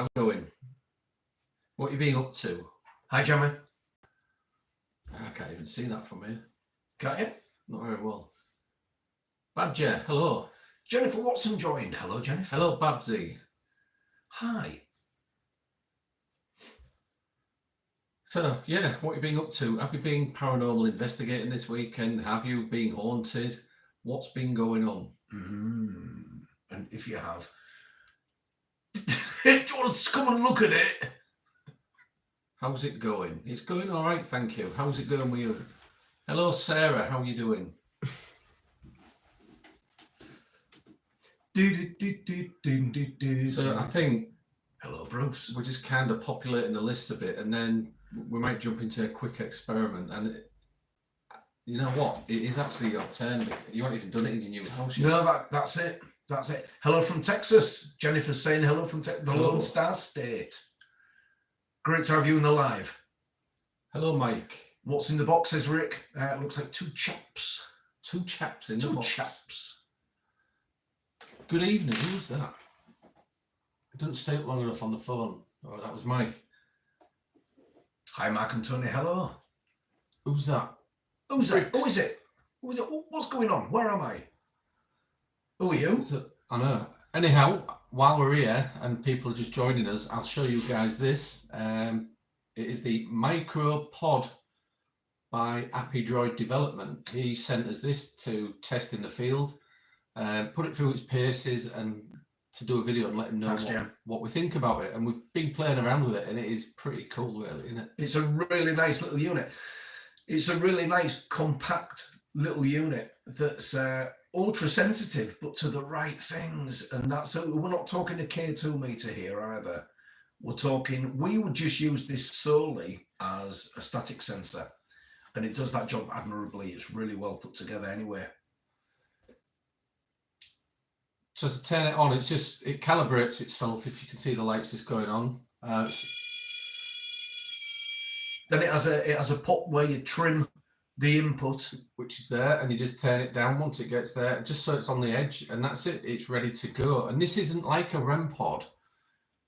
How's it going? What are you being up to? Hi, Jamie. I can't even see that from here. Can't you? Not very well. Badger, hello. Jennifer Watson joined. Hello, Jennifer. Hello, Babsy. Hi. So, yeah, what are you being up to? Have you been paranormal investigating this weekend? Have you been haunted? What's been going on? And if you have, do you want us to come and look at it? How's it going? It's going all right, thank you. How's it going with you? Hello, Sarah. How are you doing? So I think... Hello, Bruce. We're just kind of populating the list a bit, and then we might jump into a quick experiment. And you know what? It is actually your turn. You haven't even done it in your new house yet. No, that's it. That's it. Hello from Texas. Jennifer's saying hello from the Lone Star State. Great to have you in the live. Hello, Mike. What's in the box, says Rick? It looks like two chaps. Two chaps in the box. Two chaps. Good evening. Who's that? It doesn't stay up long enough on the phone. Oh, that was Mike. Hi, Mark and Tony. Hello. Who's that? Who's that? Who is it? Who is it? What's going on? Where am I? Who are you? I know. Anyhow, while we're here and people are just joining us, I'll show you guys this. It is the Micropod by Apidroid Development. He sent us this to test in the field, put it through its paces and to do a video and let him know what we think about it. And we've been playing around with it and it is pretty cool, really, isn't it? It's a really nice little unit. It's a really nice, compact little unit that's ultra sensitive, but to the right things. And that's we're not talking a K2 meter here either. We would just use this solely as a static sensor. And it does that job admirably. It's really well put together anyway. So to turn it on, it calibrates itself, if you can see the lights just going on. Then it has a pot where you trim the input, which is there, and you just turn it down once it gets there, just so it's on the edge, and that's it. It's ready to go. And this isn't like a REM pod.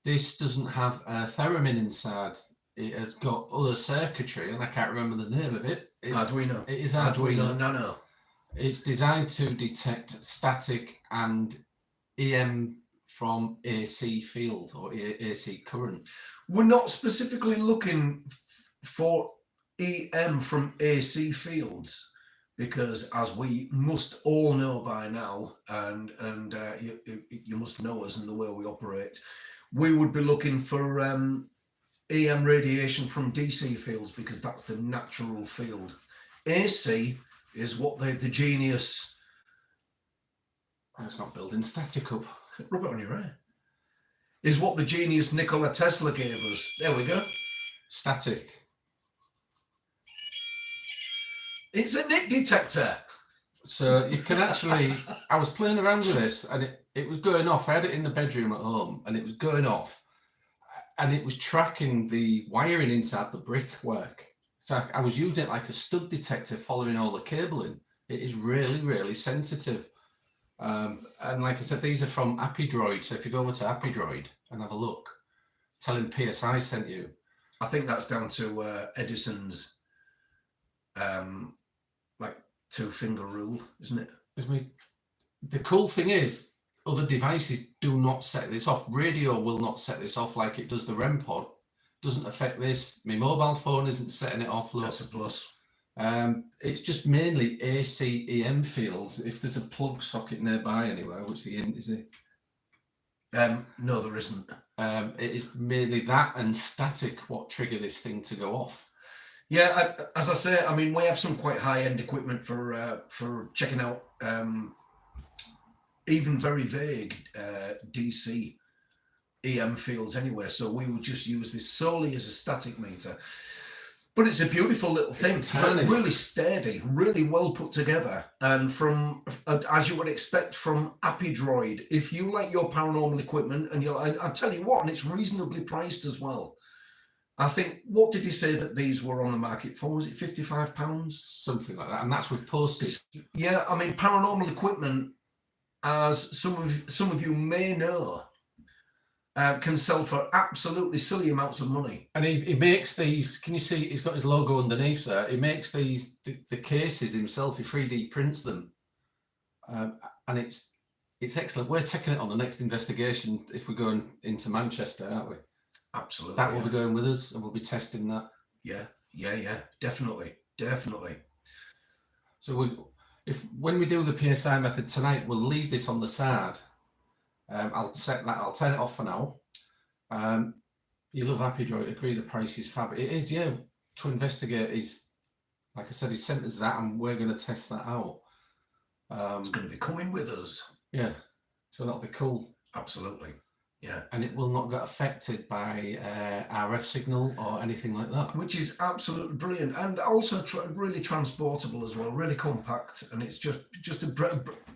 This doesn't have a theremin inside. It has got other circuitry, and I can't remember the name of it. Arduino. It is Arduino. No. It's designed to detect static and EM from AC field or AC current. We're not specifically looking for EM from AC fields, because as we must all know by now, and you must know us and the way we operate, we would be looking for EM radiation from DC fields, because that's the natural field. AC is what the genius... It's not building static up. Rub it on your eye. Is what the genius Nikola Tesla gave us. There we go. Static. It's a nick detector. So you can actually... I was playing around with this and it was going off. I had it in the bedroom at home and it was going off. And it was tracking the wiring inside the brickwork. So I was using it like a stud detector following all the cabling. It is really, really sensitive. And like I said, these are from Apidroid. So if you go over to Apidroid and have a look, tell him PSI sent you. I think that's down to Edison's like 2-finger rule, isn't it? The cool thing is, other devices do not set this off. Radio will not set this off like it does the REM pod. Doesn't affect this. My mobile phone isn't setting it off. Look. That's a plus. It's just mainly AC EM fields. If there's a plug socket nearby anywhere, which is it? No, there isn't. It is mainly that and static what trigger this thing to go off. Yeah, as I say, I mean, we have some quite high-end equipment for checking out even very vague DC EM fields anyway. So we would just use this solely as a static meter. But it's a beautiful little thing, really sturdy, really well put together. And from, as you would expect from Apidroid, if you like your paranormal equipment, and I tell you what, and it's reasonably priced as well. I think, what did he say that these were on the market for? Was it £55? Something like that, and that's with postage. Yeah, I mean, paranormal equipment, as some of you may know, can sell for absolutely silly amounts of money. And he makes these. Can you see? He's got his logo underneath there. He makes these the cases himself. He 3D prints them, and it's excellent. We're taking it on the next investigation if we're going into Manchester, aren't we? Absolutely. That will be going with us, and we'll be testing that. Yeah, definitely. So when we do the PSI method tonight, we'll leave this on the side. I'll turn it off for now. You love Happy Droid, agree the price is fab. It is, yeah. To investigate is, like I said, he sent us that and we're going to test that out. It's going to be coming with us. Yeah, so that'll be cool. Absolutely, yeah. And it will not get affected by RF signal or anything like that. Which is absolutely brilliant, and also really transportable as well, really compact, and it's just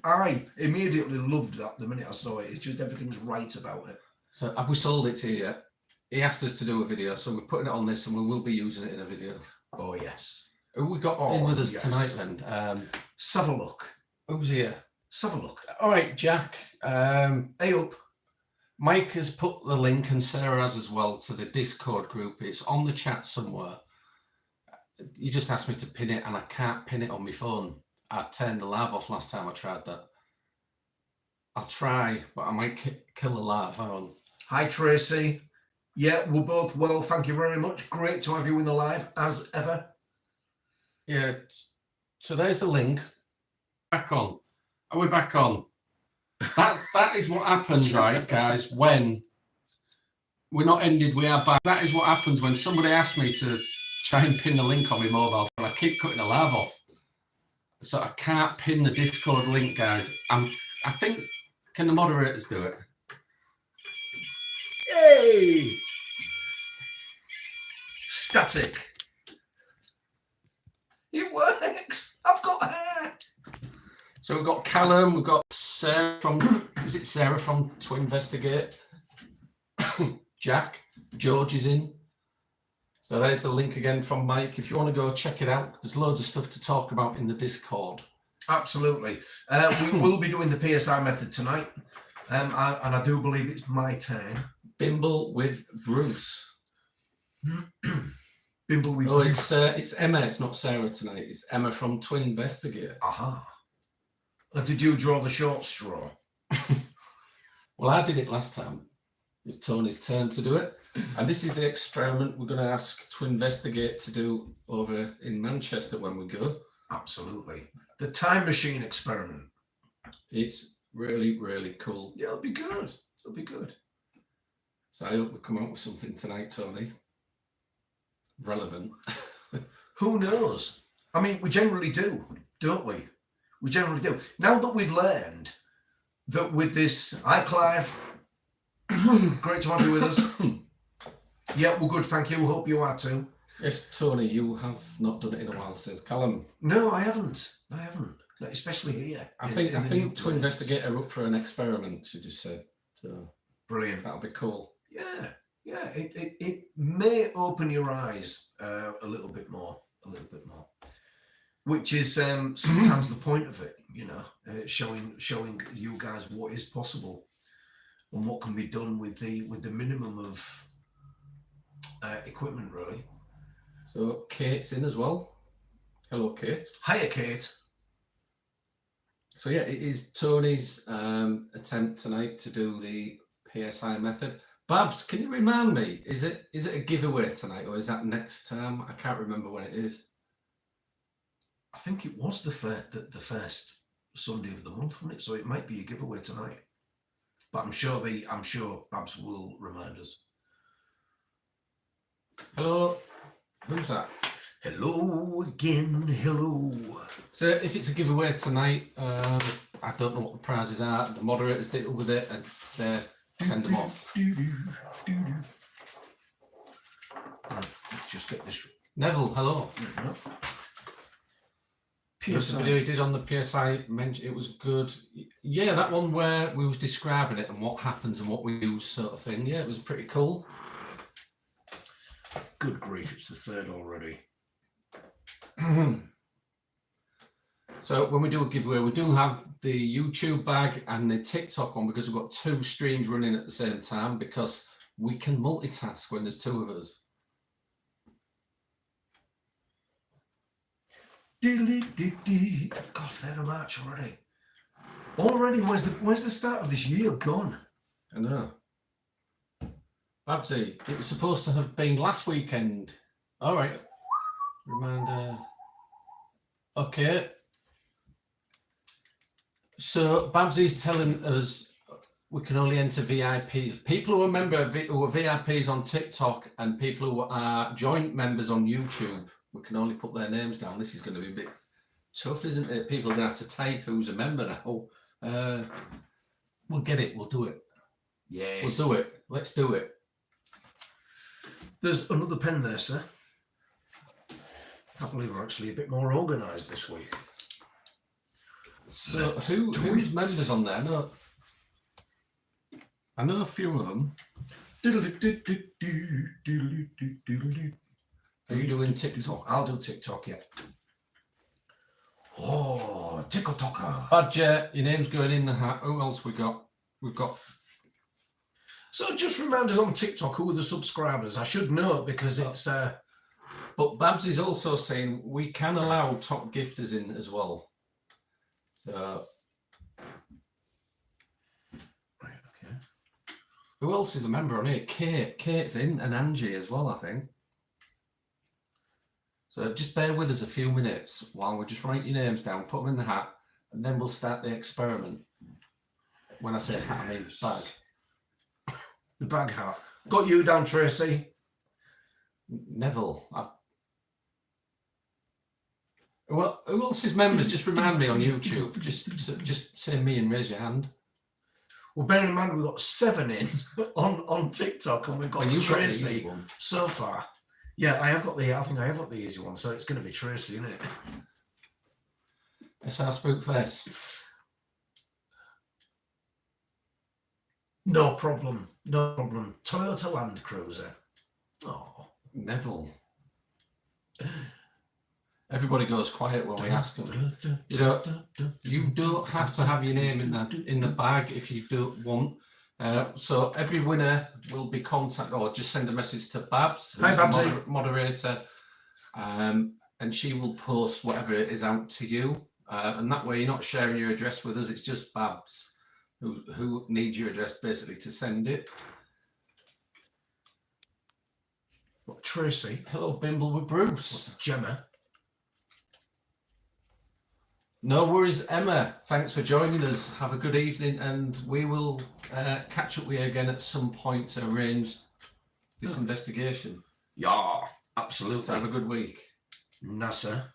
I immediately loved that the minute I saw it. It's just everything's right about it. So have we sold it to you yet? He asked us to do a video, so we're putting it on this and we will be using it in a video. Oh, yes. Who we got in with us tonight then? Let's have a look. Who's here? Let's have a look. All right, Jack. Hey up. Mike has put the link, and Sarah has as well, to the Discord group. It's on the chat somewhere. You just asked me to pin it, and I can't pin it on my phone. I turned the live off last time I tried that. I'll try, but I might kill the live. On. Hi, Tracy. Yeah, we're both well. Thank you very much. Great to have you in the live, as ever. Yeah. So there's the link. Back on. Are we back on? That is what happens, right, guys, when we're not ended, we are back. That is what happens when somebody asks me to try and pin the link on my mobile phone. I keep cutting the live off. So I can't pin the Discord link, guys. I think, can the moderators do it? Yay! Static. It works. I've got hair. So we've got Callum, we've got Sarah from, is it Sarah from To Investigate? Jack, George is in. So there's the link again from Mike. If you want to go check it out, there's loads of stuff to talk about in the Discord. Absolutely. We will be doing the PSI method tonight. And I do believe it's my turn. Bimble with Bruce. Bimble with Bruce. Bruce. It's Emma, it's not Sarah tonight. It's Emma from To Investigate. Aha. Did you draw the short straw? Well, I did it last time. It's Tony's turn to do it. And this is the experiment we're going to ask To Investigate to do over in Manchester when we go. Absolutely. The time machine experiment. It's really, really cool. Yeah, it'll be good. It'll be good. So I hope we come out with something tonight, Tony. Relevant. Who knows? I mean, we generally do, don't we? We generally do. Now that we've learned that with this, hi Clive, great to have you with us. Yeah, we're good, thank you. Hope you are too. Yes, Tony, you have not done it in a while, says Callum. No, I haven't. Not especially here. I think To Investigate are up for an experiment, she just said. So brilliant. That'll be cool. Yeah. It may open your eyes a little bit more. Which is sometimes the point of it, showing you guys what is possible and what can be done with the minimum of equipment, really. So Kate's in as well. Hello, Kate. Hiya, Kate. So yeah, it is Tony's attempt tonight to do the PSI method. Babs, can you remind me? Is it a giveaway tonight, or is that next time? I can't remember when it is. I think it was the first Sunday of the month, wasn't it? So it might be a giveaway tonight. But I'm sure Babs will remind us. Hello. Who's that? Hello again. Hello. So if it's a giveaway tonight, I don't know what the prizes are. The moderators deal with it and they send them off. Let's just get this. Neville, hello. PSI. The video he did on the PSI, it was good. Yeah, that one where we was describing it and what happens and what we use, sort of thing. Yeah, it was pretty cool. Good grief, it's the third already. So when we do a giveaway, we do have the YouTube bag and the TikTok one because we've got 2 streams running at the same time because we can multitask when there's 2 of us. God, fair of March already. Already, where's the start of this year gone? I know. Babsy, it was supposed to have been last weekend. All right. Reminder. Okay. So Babsy's telling us we can only enter VIPs. People who are VIPs on TikTok and people who are joint members on YouTube, we can only put their names down. This is going to be a bit tough, isn't it? People are going to have to type who's a member now. We'll get it. We'll do it. Yes. We'll do it. Let's do it. There's another pen there, sir. I believe we're actually a bit more organised this week. So who's members on there? I know a few of them. Are you doing TikTok? I'll do TikTok, yeah. Oh, TikToker. Badger, your name's going in the hat. Who else we got? We've got. So just remind us on TikTok who are the subscribers. I should know because it's. But Babs is also saying we can allow top gifters in as well. So. Right, okay. Who else is a member on here? Kate. Kate's in, and Angie as well, I think. So just bear with us a few minutes while we just write your names down, put them in the hat, and then we'll start the experiment. When I say hat, I mean bag. The bag hat. Got you down, Tracy. Neville. Well, who else is members? Just remind me on YouTube. Just say me and raise your hand. Well, bearing in mind we've got 7 in on TikTok, and we've got Tracy so far. Yeah, I think I have got the easy one, so it's going to be Tracy, isn't it? SR Spookfest. No problem. No problem. Toyota Land Cruiser. Oh, Neville. Everybody goes quiet when we ask them. You don't have to have your name in the bag if you don't want. So every winner will be contacted, or just send a message to Babs, who's the moderator, and she will post whatever it is out to you. And that way you're not sharing your address with us. It's just Babs who needs your address basically to send it. What, Tracy? Hello, Bimble with Bruce. What's Gemma? No worries, Emma. Thanks for joining us. Have a good evening, and we will catch up with you again at some point to arrange this investigation. Yeah, absolutely. So have a good week. NASA.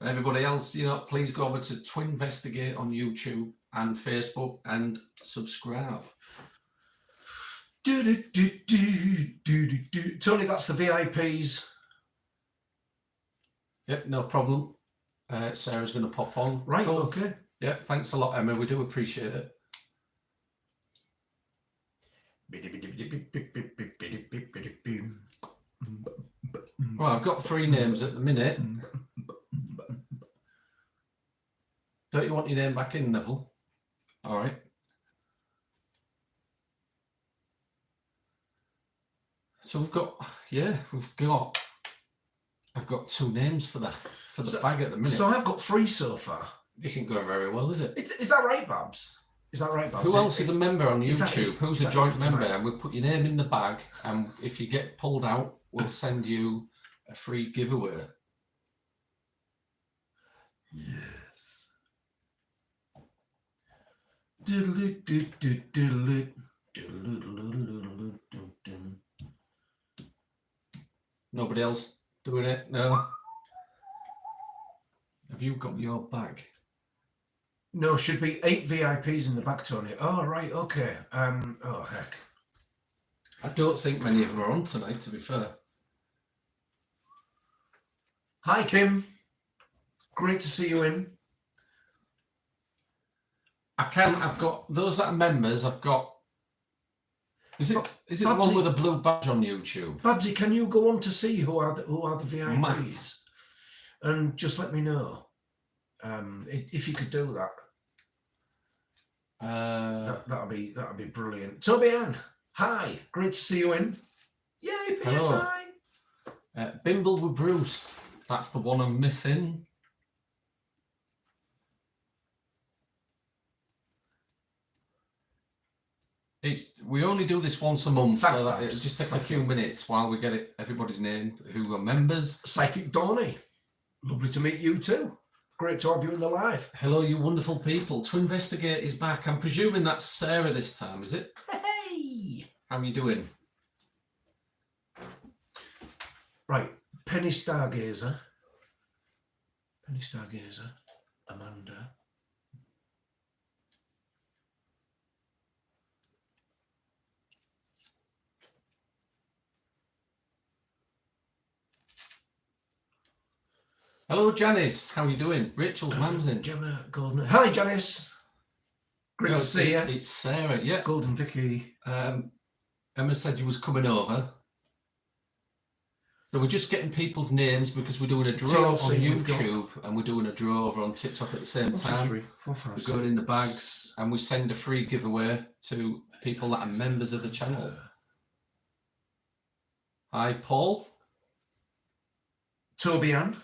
And everybody else, please go over to Twinvestigate on YouTube and Facebook and subscribe. Tony, that's the VIPs. Yep, no problem. Sarah's going to pop on. Right, cool. Okay. Yeah, thanks a lot, Emma. We do appreciate it. Well, I've got 3 names at the minute. Don't you want your name back in, Neville? All right. So I've got 2 names for the bag at the minute. So I've got 3 so far. This isn't going very well, is it? Is that right, Babs? Is that right, Babs? Who else is a member on YouTube? Who's a joint member? Right? And we'll put your name in the bag, and if you get pulled out, we'll send you a free giveaway. Yes. Nobody else doing it? No. Have you got your bag? No, should be 8 VIPs in the back, Tony. Oh, right, okay. Oh, heck. I don't think many of them are on tonight, to be fair. Hi, Kim. Great to see you in. I've got those that are members. I've got. Is it Babsy, the one with a blue badge on YouTube? Babsy, can you go on to see who are the VIPs? Matt. And just let me know. If you could do that, that'd be brilliant. Toby Ann, hi, great to see you in. Yay, PSI. Bimble with Bruce. That's the one I'm missing. We only do this once a month, so that it'll just take a few minutes while we get everybody's name who are members. Psychic Donny, lovely to meet you too. Great to have you in the live. Hello, you wonderful people. To Investigate is back. I'm presuming that's Sarah this time, is it? Hey! How are you doing? Right, Penny Stargazer, Amanda. Hello, Janice. How are you doing? Rachel's mum's in. Gemma Golden. Hi, Janice. Great to see you. It's Sarah. Yeah. Golden Vicky. Emma said you was coming over. So we're just getting people's names because we're doing a draw on YouTube and we're doing a draw over on TikTok at the same time. 2, 3, 4, 5, we're going in the bags and we send a free giveaway to people that are members of the channel. Hi, Paul. Toby Ann.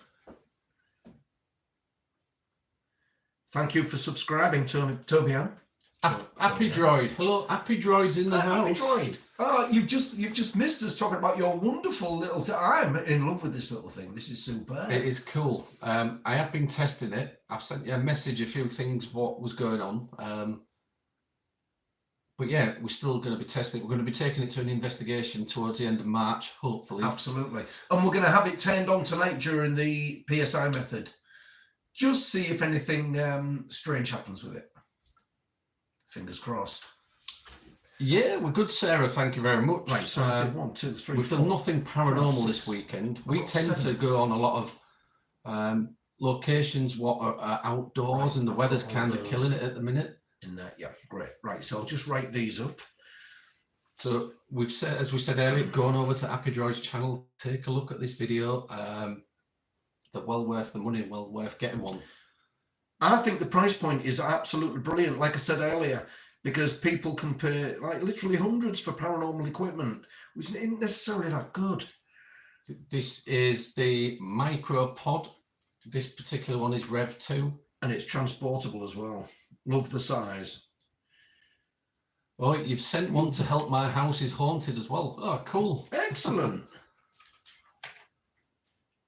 Thank you for subscribing, Toby Ann. Happy Droid. Hello, Happy Droid's in the house. Happy Droid. Oh, you've just missed us talking about your wonderful little. I'm in love with this little thing. This is superb. It is cool. I have been testing it. I've sent you a message, a few things, what was going on. But yeah, we're still going to be testing it. We're going to be taking it to an investigation towards the end of March, hopefully. Absolutely. And we're going to have it turned on tonight during the PSI method. Just see if anything strange happens with it. Fingers crossed. Yeah, we're good, Sarah. Thank you very much. Right, so 1, 2, 3, we've done nothing paranormal this weekend. We tend to go on a lot of locations what are outdoors, and the weather's kind of killing it at the minute. In that, yeah, great. Right, so I'll just write these up. So we've said, as we said earlier, going over to Happy Droid's channel, take a look at this video. That well worth the money, well worth getting one. I think the price point is absolutely brilliant, like I said earlier, because people can pay like literally hundreds for paranormal equipment, which isn't necessarily that good. This is the micro pod. This particular one is Rev 2. And it's transportable as well. Love the size. Oh, you've sent one to help my house is haunted as well. Oh, cool. Excellent.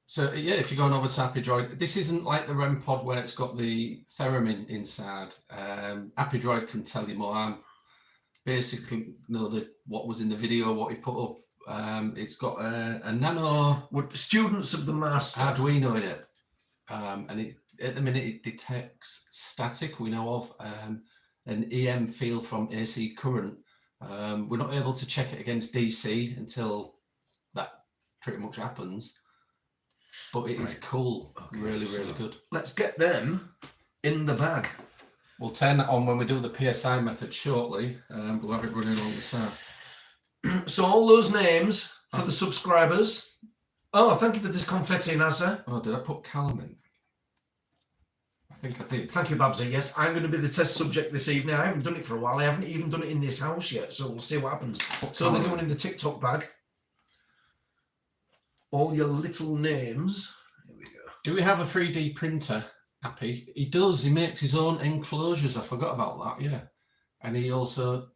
So yeah, if you're going over to Happy Droid, this isn't like the REM pod where it's got the theremin inside. Happy Droid can tell you more. I basically know what was in the video, what he put up. It's got a nano students of the master Arduino in it, and at the minute it detects static. We know of an EM field from AC current. We're not able to check it against DC until that pretty much happens. But it is cool. Okay, really good. Let's get them in the bag. We'll turn that on when we do the PSI method shortly. We'll have it running along the side. So all those names for the subscribers. Oh, thank you for this confetti, Nasa. Oh, did I put Callum in? I think I did. Thank you, Babsy. Yes, I'm going to be the test subject this evening. I haven't done it for a while. I haven't even done it in this house yet, so we'll see what happens. So they're going in the TikTok bag. All your little names. Here we go. Do we have a 3D printer, Happy? He does. He makes his own enclosures. I forgot about that, yeah. And he also,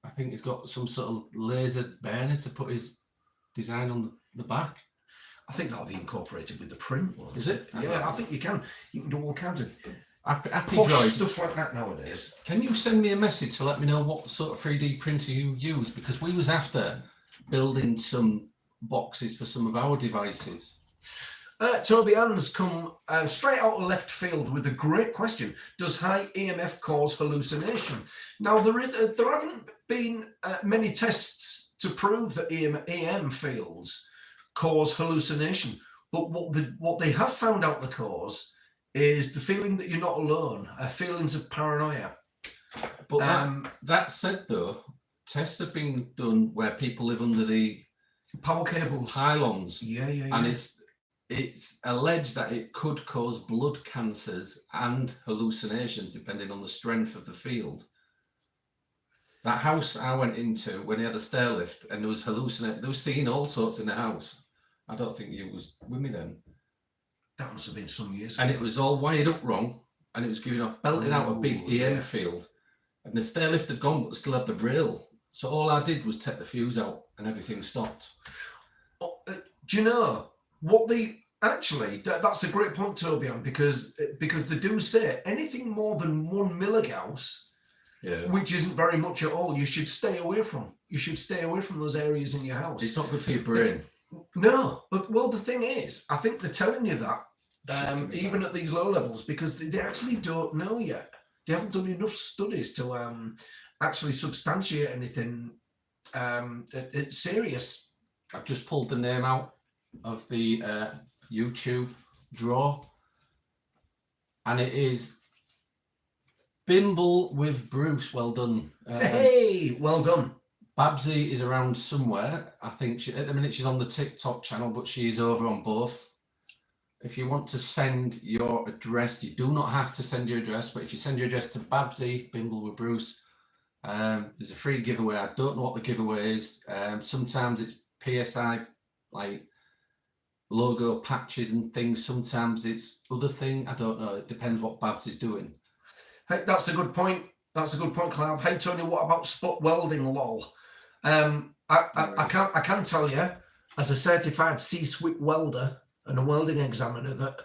I think he's got some sort of laser burner to put his design on the back. I think that'll be incorporated with the print one. Is it? Yeah, I think you can. You can do all kinds of Happy push Droid. Stuff like that nowadays. Can you send me a message to let me know what sort of 3D printer you use? Because we was after building some boxes for some of our devices. Toby Ann's come straight out of left field with a great question. Does high EMF cause hallucination? Now, there haven't been many tests to prove that EM fields cause hallucination. But what they have found out the cause is the feeling that you're not alone, feelings of paranoia. But that said, though, tests have been done where people live under the power cables, pylons. Yeah. And it's it's alleged that it could cause blood cancers and hallucinations depending on the strength of the field. That house I went into when he had a stair lift and there was hallucinating, they were seeing all sorts in the house. I don't think you was with me then. That must have been some years ago. And it was all wired up wrong, and it was giving off, belting out a big EM field. And the stair lift had gone, but still had the rail. So all I did was take the fuse out, and everything stopped. Do you know what actually? That's a great point, Tobian, because they do say anything more than 1 milligauss. Yeah. Which isn't very much at all. You should stay away from. You should stay away from those areas in your house. It's not good for your brain. No, but well, the thing is, I think they're telling you that even at these low levels, because they actually don't know yet. They haven't done enough studies to actually substantiate anything it's serious. I've just pulled the name out of the YouTube draw, and it is Bimble with Bruce. Well done. Hey, well done. Babsy is around somewhere. I think at the minute she's on the TikTok channel, but she's over on both. If you want to send your address, you do not have to send your address, but if you send your address to Babsy, Bimble with Bruce, there's a free giveaway. I don't know what the giveaway is. Sometimes it's PSI like logo patches and things. Sometimes it's other thing. I don't know. It depends what Babs is doing. Hey, that's a good point. That's a good point, Clive. Hey, Tony, what about spot welding, lol? I can tell you, as a certified C-SWIP welder and a welding examiner, that,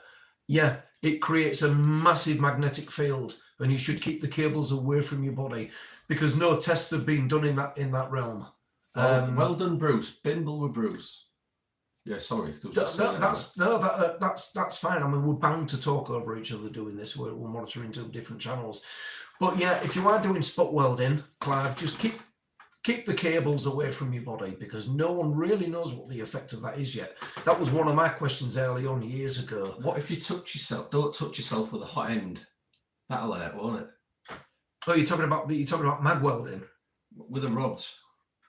yeah, it creates a massive magnetic field, and you should keep the cables away from your body because no tests have been done in that realm. Well done, Bruce. Bimble with Bruce. Yeah, sorry. That's fine. I mean, we're bound to talk over each other doing this. We're monitoring two different channels. But yeah, if you are doing spot welding, Clive, just keep the cables away from your body because no one really knows what the effect of that is yet. That was one of my questions early on years ago. What if you touch yourself? Don't touch yourself with a hot end. That'll hurt, won't it? Oh, you're talking about mag welding with a rod.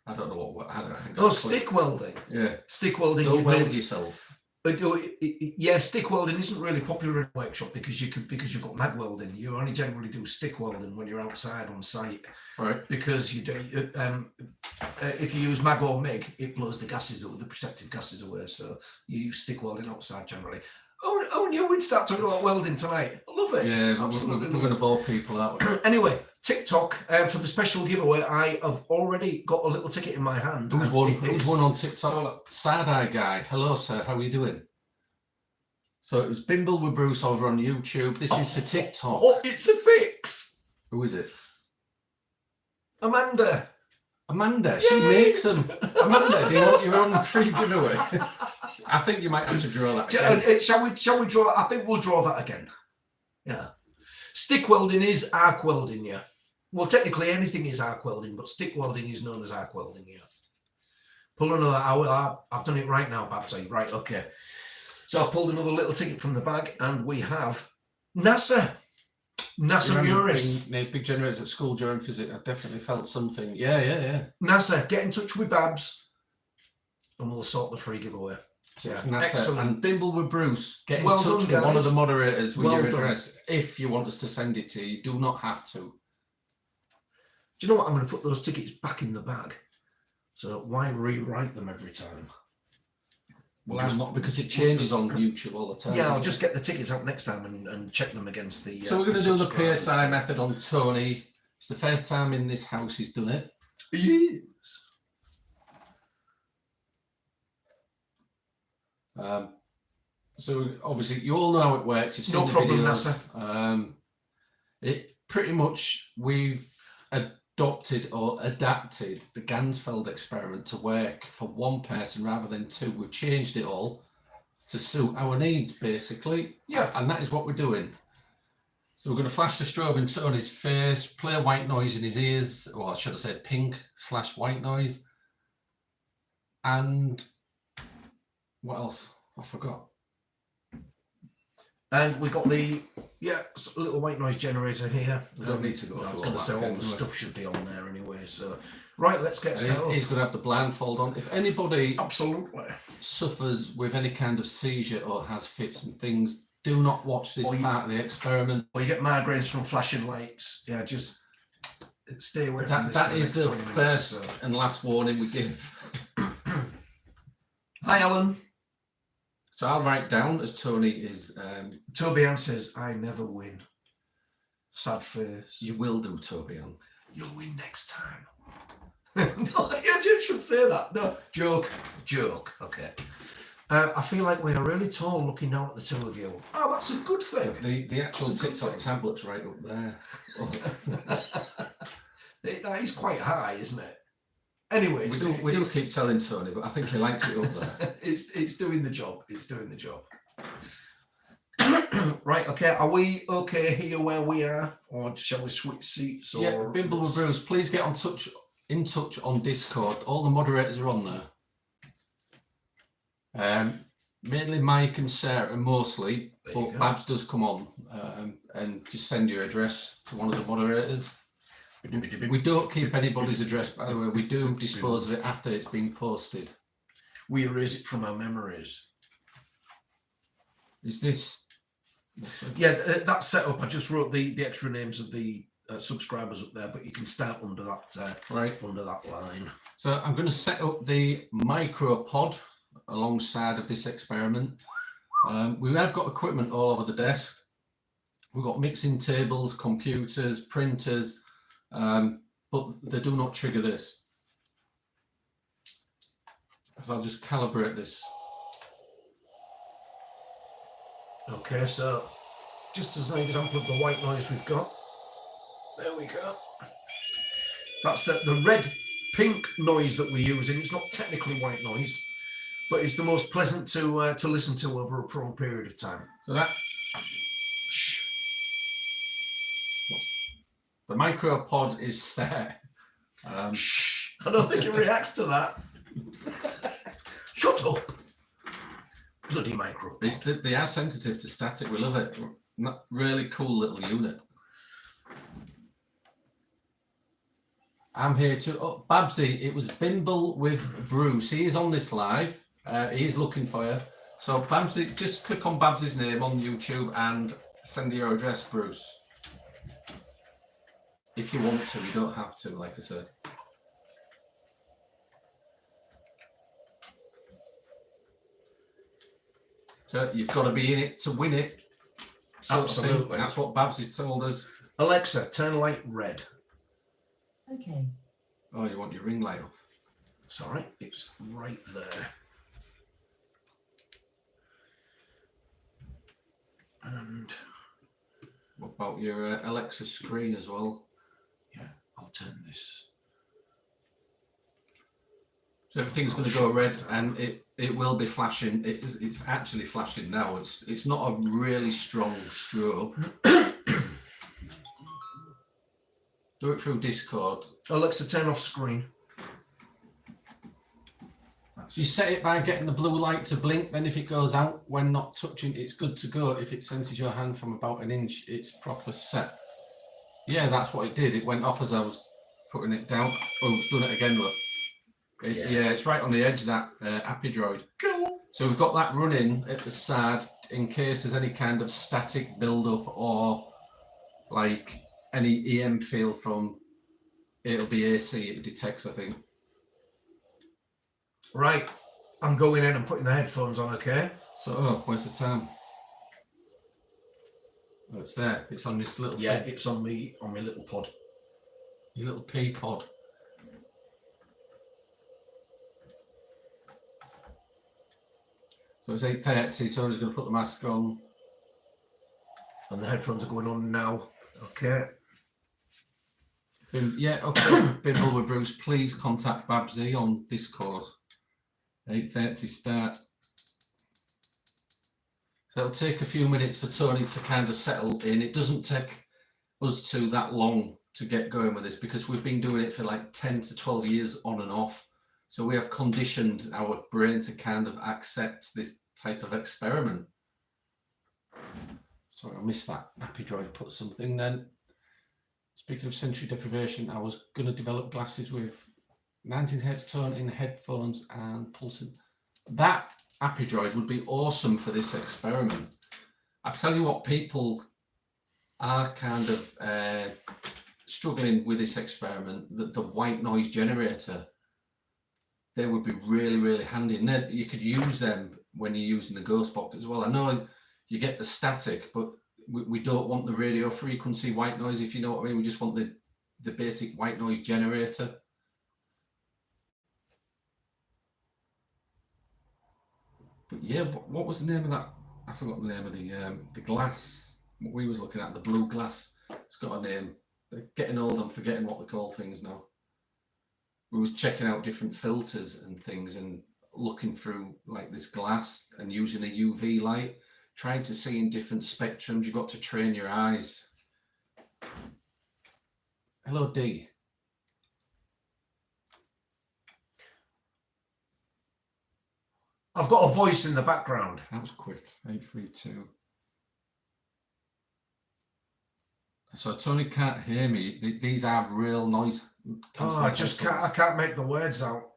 I don't know what. I don't know. Oh, stick welding. Yeah, stick welding. Don't weld yourself. Yeah, stick welding isn't really popular in a workshop because you've got mag welding. You only generally do stick welding when you're outside on site, right? Because you do. If you use mag or MIG, it blows the gases away, the protective gases away. So you use stick welding outside generally. Oh, and we'd start talking about welding tonight. I love it. Yeah, we're going to bore people out. Anyway, TikTok for the special giveaway. I have already got a little ticket in my hand. Who's won on TikTok? Side-Eye Guy. Hello, sir. How are you doing? So it was Bimble with Bruce over on YouTube. This is for TikTok. Oh, it's a fix. Who is it? Amanda. Amanda. She makes them. Amanda, do you want your own free giveaway? I think you might have to draw that again. Shall we draw? I think we'll draw that again. Yeah. Stick welding is arc welding, yeah. Well, technically anything is arc welding, but stick welding is known as arc welding, yeah. Pull another. I've done it right now, Babsy. Right, okay. So I've pulled another little ticket from the bag, and we have NASA. NASA Muris. Big generators at school during physics. I definitely felt something. Yeah. NASA, get in touch with Babs, and we'll sort the free giveaway. So yeah, NASA. Excellent. And Bimble with Bruce, get in touch with one of the moderators with your address if you want us to send it to you. You do not have to. Do you know what? I'm going to put those tickets back in the bag. So why rewrite them every time? Well, I'm not, because it changes on YouTube all the time. Yeah, I'll just get the tickets out next time and check them against the. So we're going to do the PSI method on Tony. It's the first time in this house he's done it. Yes. So obviously you all know how it works. You've seen no the problem, videos. NASA. It pretty much we've adopted or adapted the Gansfeld experiment to work for one person rather than two. We've changed it all to suit our needs, basically. Yeah. And that is what we're doing. So we're going to flash the strobe in Tony's face, play a white noise in his ears, or should I say pink/white noise. And what else? I forgot. And we got the little white noise generator here. We don't need to go I was through going all to say that all again, the do we? stuff should be on there anyway. So right, let's get set up. He's going to have the blindfold on. If anybody Absolutely. suffers with any kind of seizure or has fits and things, do not watch this part of the experiment. Or you get migraines from flashing lights. Yeah, just stay away from this. That is the 20 minutes first and last warning we give. Hi, Alan. So I'll write down as Tony is. Toby Ann says, I never win. Sad face. You will do, Toby Ann. You'll win next time. No, you shouldn't say that. No, joke. Okay. I feel like we're really tall looking down at the two of you. Oh, that's a good thing. The actual TikTok tablet's right up there. That is quite high, isn't it? Anyway, we do keep telling Tony, but I think he likes it up there. It's doing the job. It's doing the job. Right, okay. Are we okay here where we are, or shall we switch seats? Or yeah, Bimble with Bruce, please get in touch on Discord. All the moderators are on there. Mainly Mike and Sarah, mostly, but Babs does come on, and just send your address to one of the moderators. We don't keep anybody's address, by the way. We do dispose of it after it's been posted. We erase it from our memories. Is this? Yeah, that's set up. I just wrote the extra names of the subscribers up there, but you can start under that under that line. So I'm going to set up the micropod alongside of this experiment. We have got equipment all over the desk. We've got mixing tables, computers, printers. But they do not trigger this. So I'll just calibrate this. Okay, so just as an example of the white noise we've got, there we go. That's the red pink noise that we're using. It's not technically white noise, but it's the most pleasant to listen to over a prolonged period of time. So that. Shh. The micropod is set. Shh! I don't think it reacts to that. Shut up! Bloody micropod. They are sensitive to static. We love it. Not really cool little unit. I'm here to. Oh, Babsy, it was Bimble with Bruce. He is on this live. He's looking for you. So, Babsy, just click on Babsy's name on YouTube and send your address, Bruce. If you want to, you don't have to, like I said. So you've got to be in it to win it. Absolutely. That's what Babsy told us. Alexa, turn light red. Okay. Oh, you want your ring light off? It's all right. It's right there. And what about your Alexa screen as well? Yeah, I'll turn this. So everything's going to go red, and it will be flashing. It's actually flashing now. It's not a really strong strobe. Do it through Discord. Alexa, turn off screen. So you set it by getting the blue light to blink. Then if it goes out when not touching, it's good to go. If it senses your hand from about an inch, it's proper set. Yeah, that's what it did. It went off as I was putting it down. Oh, it's done it again, look. Yeah, it's right on the edge of that Appy Droid. So we've got that running at the side in case there's any kind of static build-up or like any EM field from, it'll be AC, it detects, I think. Right, I'm going in and putting the headphones on, okay? So, where's the time? Oh, it's there. It's on this little thing. It's on my little pod. Your little pea pod. So it's 8:30. Tony's going to put the mask on. And the headphones are going on now. Okay. Yeah, okay. Bimble with Bruce, please contact Babsy on Discord. 8:30 start. So it'll take a few minutes for Tony to kind of settle in. It doesn't take us two that long to get going with this because we've been doing it for like 10 to 12 years on and off. So we have conditioned our brain to kind of accept this type of experiment. Sorry, I missed that. Happy Droid put something then. Speaking of sensory deprivation, I was going to develop glasses with 19 hertz tone in headphones and pulsing. That Happy Droid would be awesome for this experiment. I tell you what, people are kind of struggling with this experiment. The white noise generator, they would be really, really handy. And then you could use them when you're using the ghost box as well. I know you get the static, but we don't want the radio frequency white noise, if you know what I mean. We just want the basic white noise generator. But yeah, what was the name of that? I forgot the name of the glass. What we was looking at, the blue glass. It's got a name. Getting old, I'm forgetting what they call things now. We was checking out different filters and things and looking through like this glass and using a UV light, trying to see in different spectrums. You've got to train your eyes. Hello, D. I've got a voice in the background. That was quick. 832. So Tony can't hear me. These are real noise. Oh, I can't make the words out.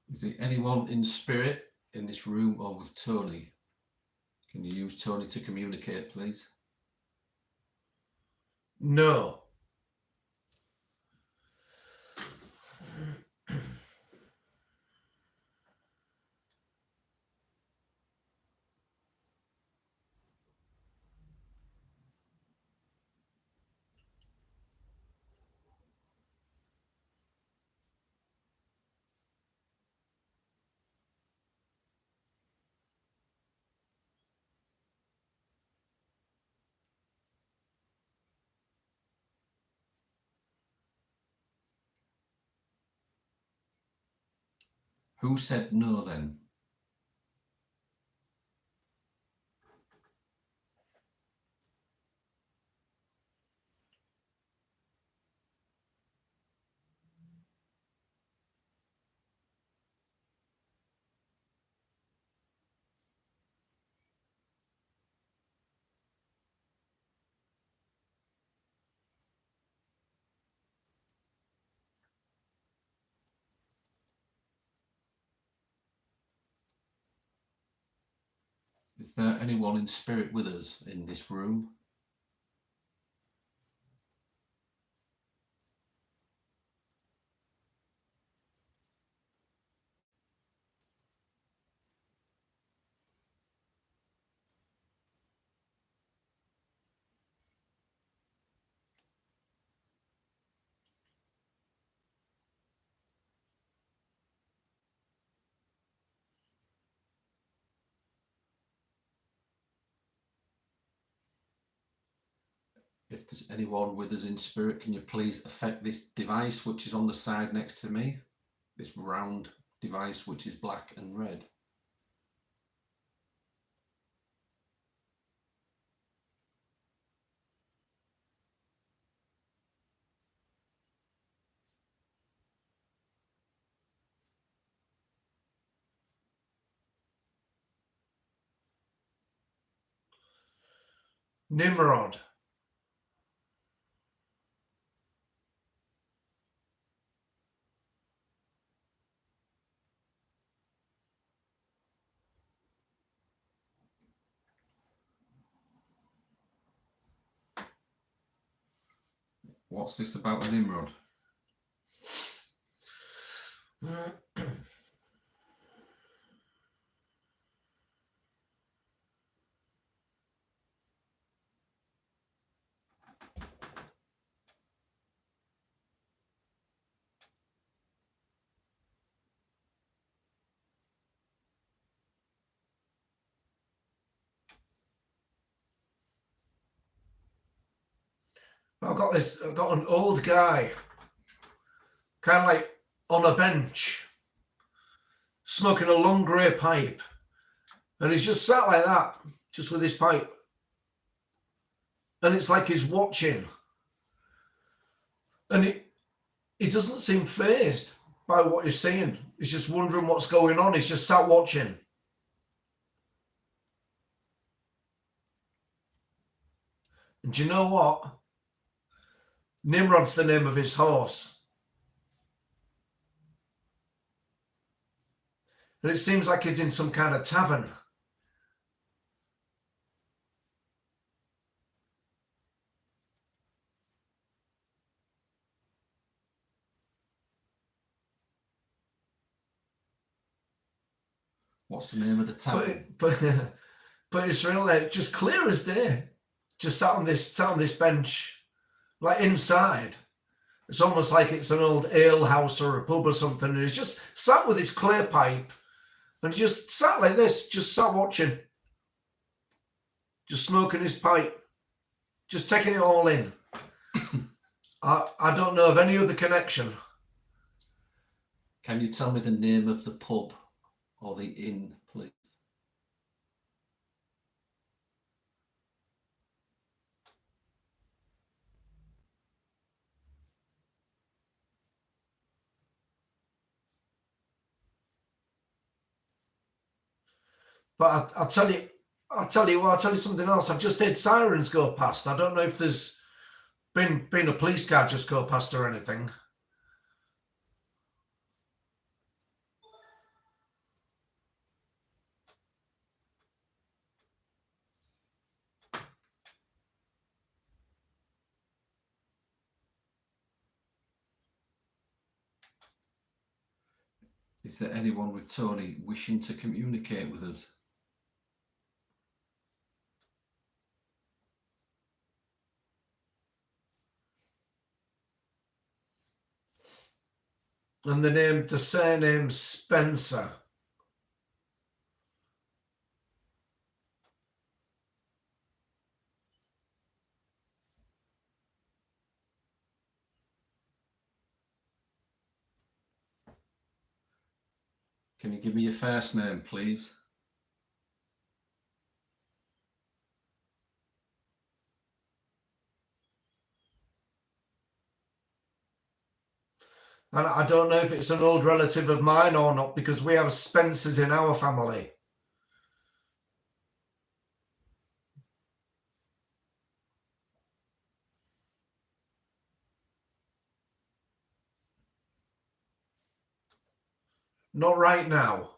Is there anyone in spirit in this room or with Tony? Can you use Tony to communicate, please? No. Who said no then? Is there anyone in spirit with us in this room? If there's anyone with us in spirit, can you please affect this device which is on the side next to me? This round device which is black and red. Nimrod. What's this about a Nimrod? I've got an old guy, kind of like on a bench, smoking a long grey pipe. And he's just sat like that, just with his pipe. And it's like he's watching. And he doesn't seem fazed by what he's seeing. He's just wondering what's going on. He's just sat watching. And do you know what? Nimrod's the name of his horse. And it seems like he's in some kind of tavern. What's the name of the tavern? But it's really just clear as day. Just sat on this bench, like inside. It's almost like it's an old ale house or a pub or something. And he's just sat with his clear pipe, and he just sat like this, just sat watching, just smoking his pipe, just taking it all in. I don't know of any other connection. Can you tell me the name of the pub or the inn, please? But I'll tell you something else. I've just heard sirens go past. I don't know if there's been a police car just go past or anything. Is there anyone with Tony wishing to communicate with us? And the surname Spencer. Can you give me your first name, please? And I don't know if it's an old relative of mine or not, because we have Spencers in our family. Not right now.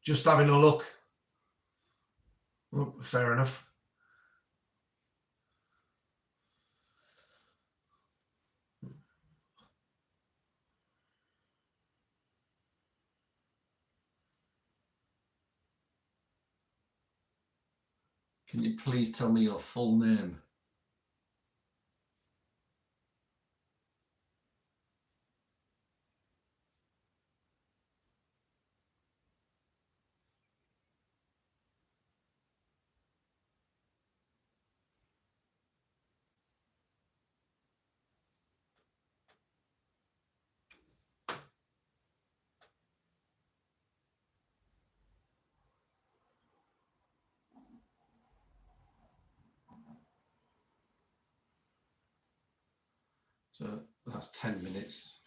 Just having a look. Oh, fair enough. Can you please tell me your full name? So that's 10 minutes.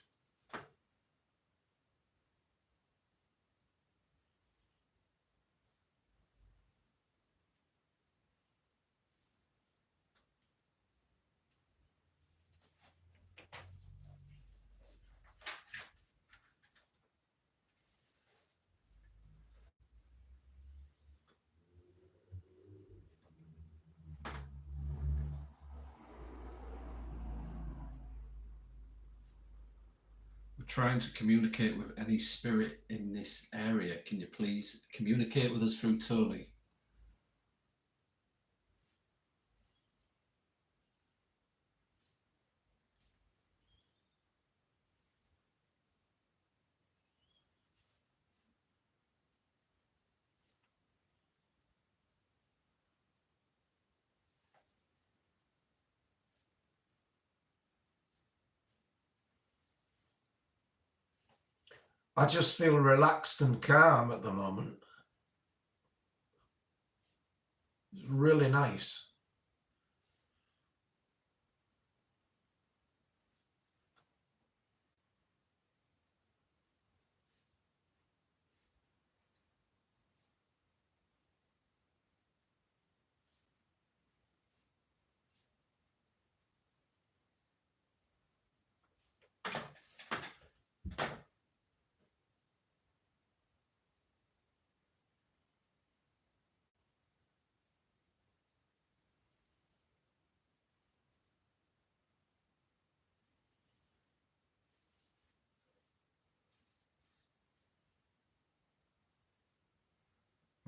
Trying to communicate with any spirit in this area. Can you please communicate with us through Tony? I just feel relaxed and calm at the moment. It's really nice.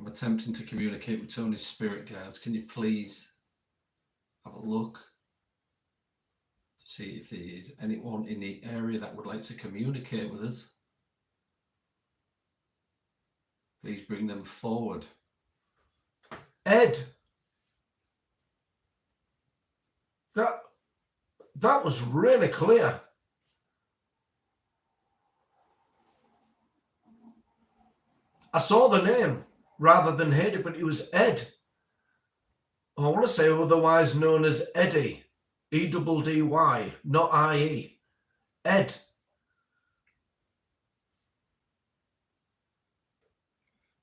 I'm attempting to communicate with Tony's spirit guides. Can you please have a look to see if there is anyone in the area that would like to communicate with us? Please bring them forward. Ed, that was really clear. I saw the name rather than heard it, but it was Ed. I want to say otherwise known as Eddie, E-double-D-Y, not I-E. Ed.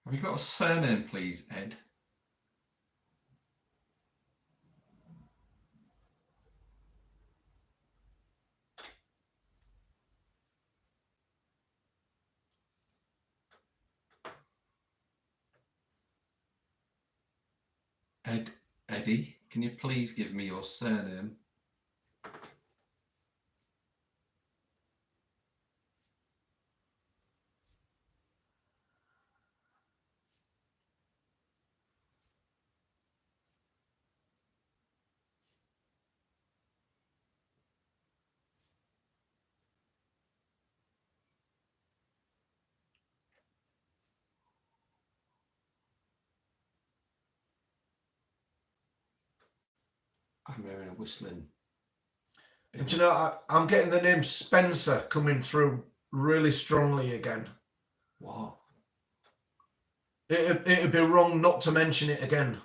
Have you got a surname, please, Ed? Eddie, can you please give me your surname? I'm hearing a whistling. And you know, I'm getting the name Spencer coming through really strongly again. What? It'd be wrong not to mention it again.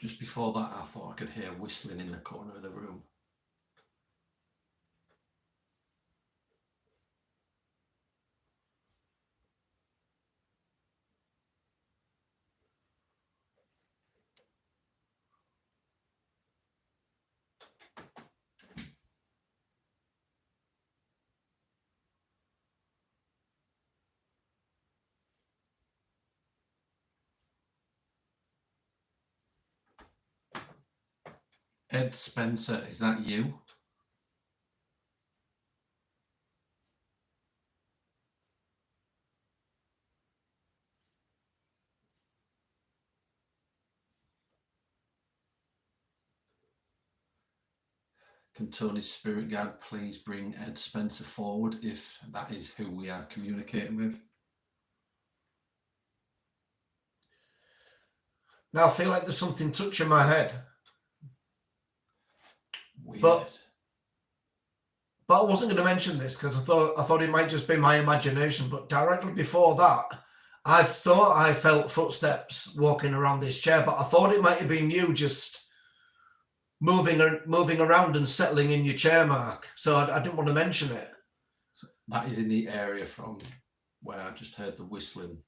Just before that, I thought I could hear whistling in the corner of the room. Ed Spencer, is that you? Can Tony's spirit guide please bring Ed Spencer forward if that is who we are communicating with? Now I feel like there's something touching my head. Weird. But I wasn't going to mention this because I thought it might just be my imagination. But directly before that, I thought I felt footsteps walking around this chair, but I thought it might have been you just moving around and settling in your chair, Mark. So I didn't want to mention it. That is in the area from where I just heard the whistling.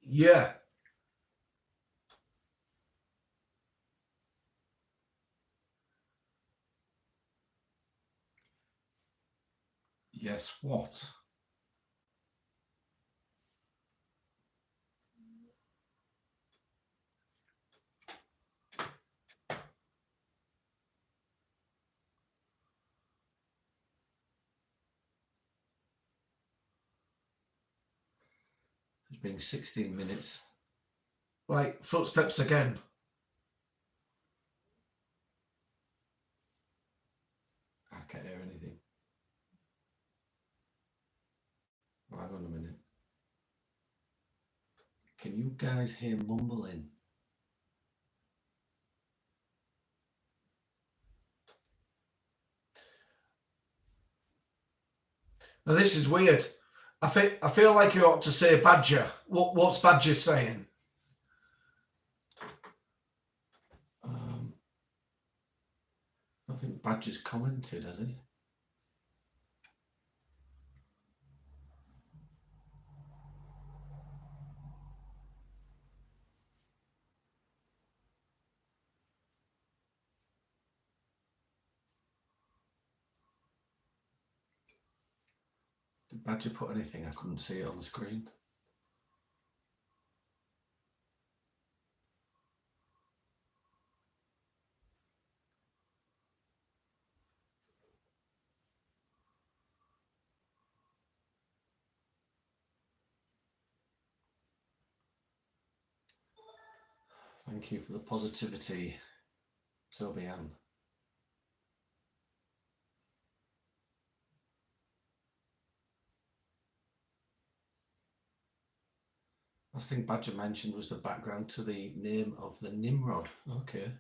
Yeah. Yes, what? been 16 minutes. Right, footsteps again. I can't hear anything. Oh, hang on a minute. Can you guys hear mumbling? Now this is weird. I feel like you ought to say Badger. What's Badger saying? I think Badger's commented, has he? Did Badger put anything? I couldn't see it on the screen. Thank you for the positivity, Toby Ann. Last thing Badger mentioned was the background to the name of the Nimrod. Okay.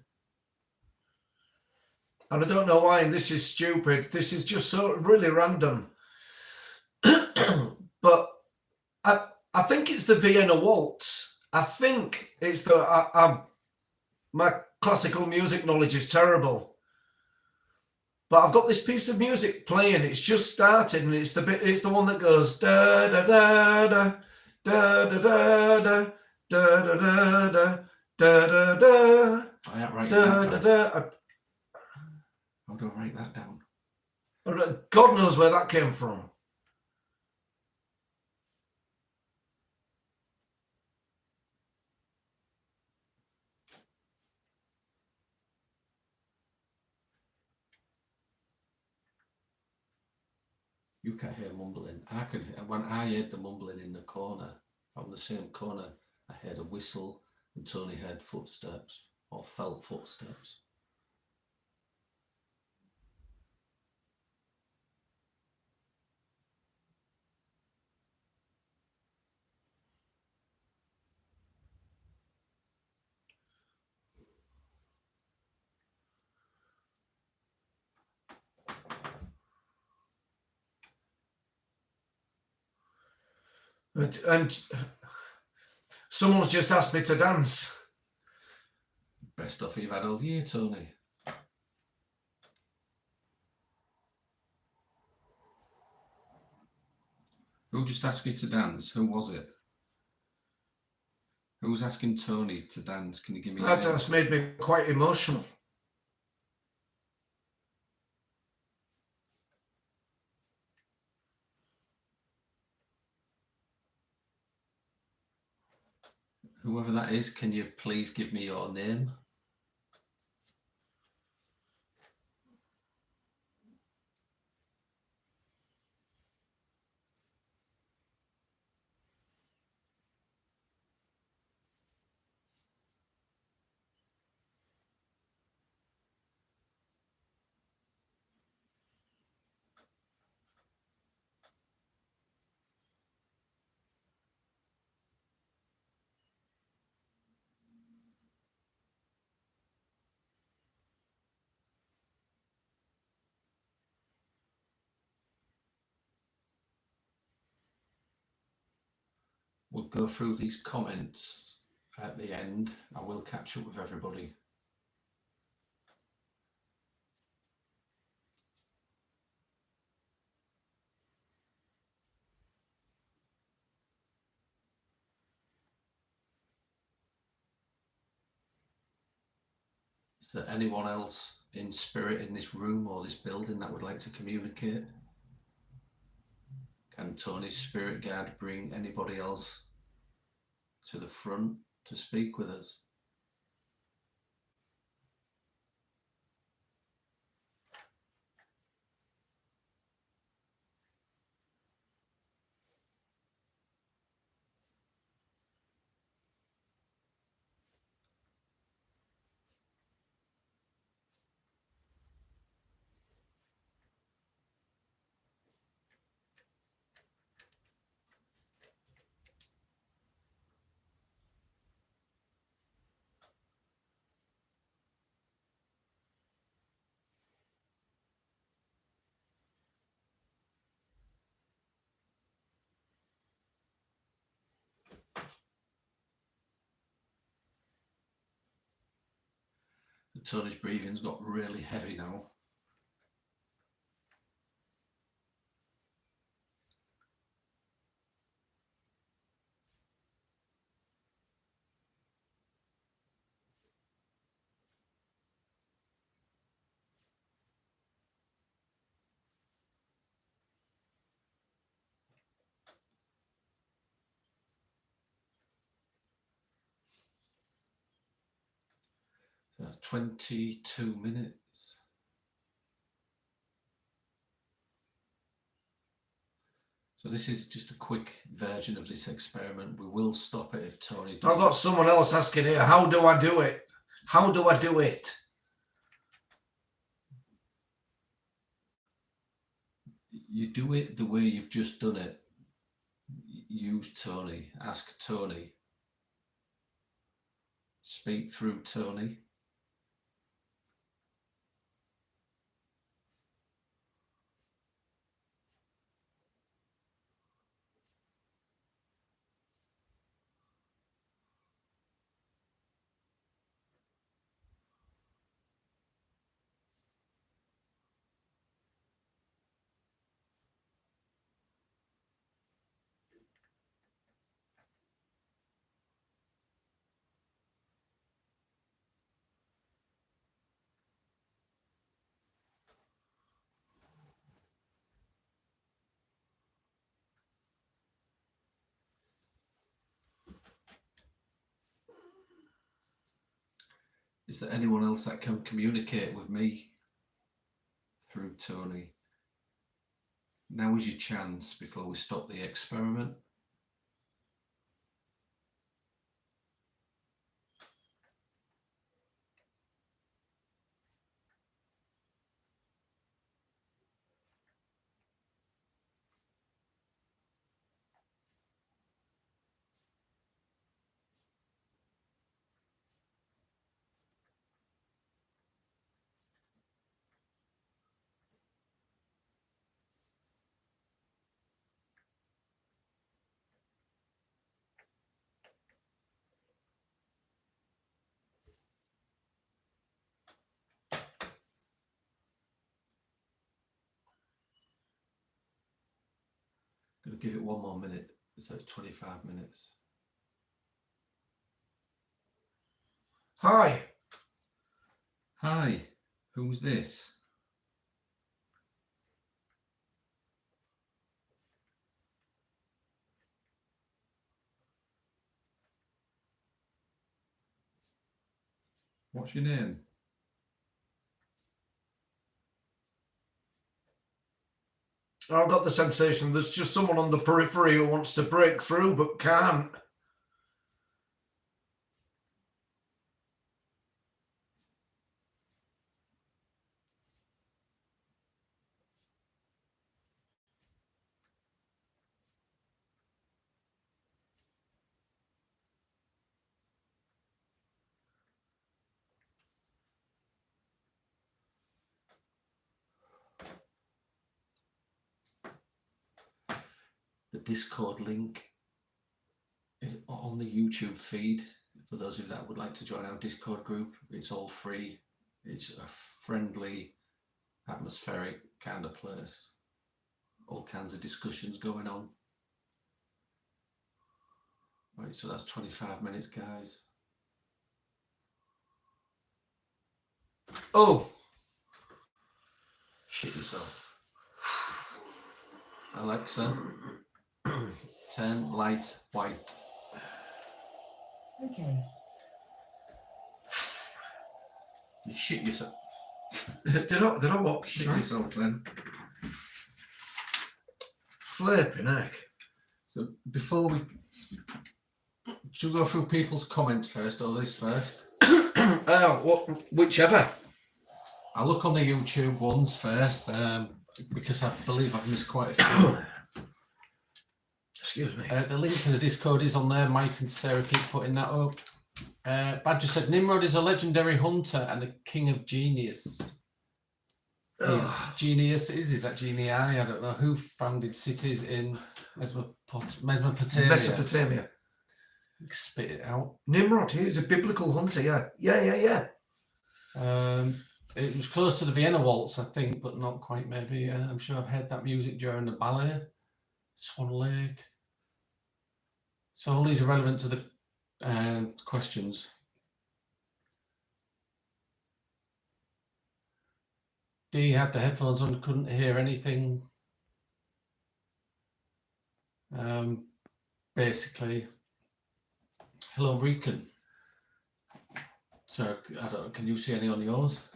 And I don't know why, and this is stupid. This is just so really random. But I think it's the Vienna Waltz. I think it's the... my classical music knowledge is terrible. But I've got this piece of music playing. It's just started, and it's the one that goes da da da da da da da da da da da da da da. I am writing that down. How do I write that down? God knows where that came from. You can't hear mumbling. I could hear, when I heard the mumbling in the corner, from the same corner, I heard a whistle and Tony heard footsteps, or felt footsteps. And someone's just asked me to dance. Best stuff you've had all year, Tony. Who just asked you to dance? Who was it? Who's asking Tony to dance? Can you give me That dance made me quite emotional. Whoever that is, can you please give me your name? We'll go through these comments at the end. I will catch up with everybody. Is there anyone else in spirit in this room or this building that would like to communicate? Can Tony's spirit guide bring anybody else to the front to speak with us? Tony's breathing's got really heavy now. So that's 22 minutes. So this is just a quick version of this experiment. We will stop it if Tony does. I've got someone else asking here, how do I do it? How do I do it? You do it the way you've just done it. Use Tony. Ask Tony. Speak through Tony. Is there anyone else that can communicate with me through Tony? Now is your chance before we stop the experiment. Going to give it one more minute, so it's 25 minutes. Hi. Hi, who's this? What's your name? I've got the sensation there's just someone on the periphery who wants to break through but can't. The Discord link is on the YouTube feed for those of you that would like to join our Discord group. It's all free. It's a friendly, atmospheric kind of place. All kinds of discussions going on. Right, so that's 25 minutes, guys. Oh, Shit yourself. Alexa, turn light white. Okay. You shit yourself. did I what? Shit yourself then. Flipping heck. So before we... Should we go through people's comments first or this first? Whichever. I'll look on the YouTube ones first, because I believe I've missed quite a few. Excuse me. The link to the Discord is on there. Mike and Sarah keep putting that up. Badger said, Nimrod is a legendary hunter and the king of genius. Is that genii? I don't know. Who founded cities in Mesopotamia? Mesopotamia. Spit it out. Nimrod, he was a biblical hunter, yeah. Yeah. It was close to the Vienna Waltz, I think, but not quite. Maybe I'm sure I've heard that music during the ballet. Swan Lake. So all these are relevant to the questions. D had the headphones on, couldn't hear anything. Basically, hello, Rican. So I don't know, can you see any on yours?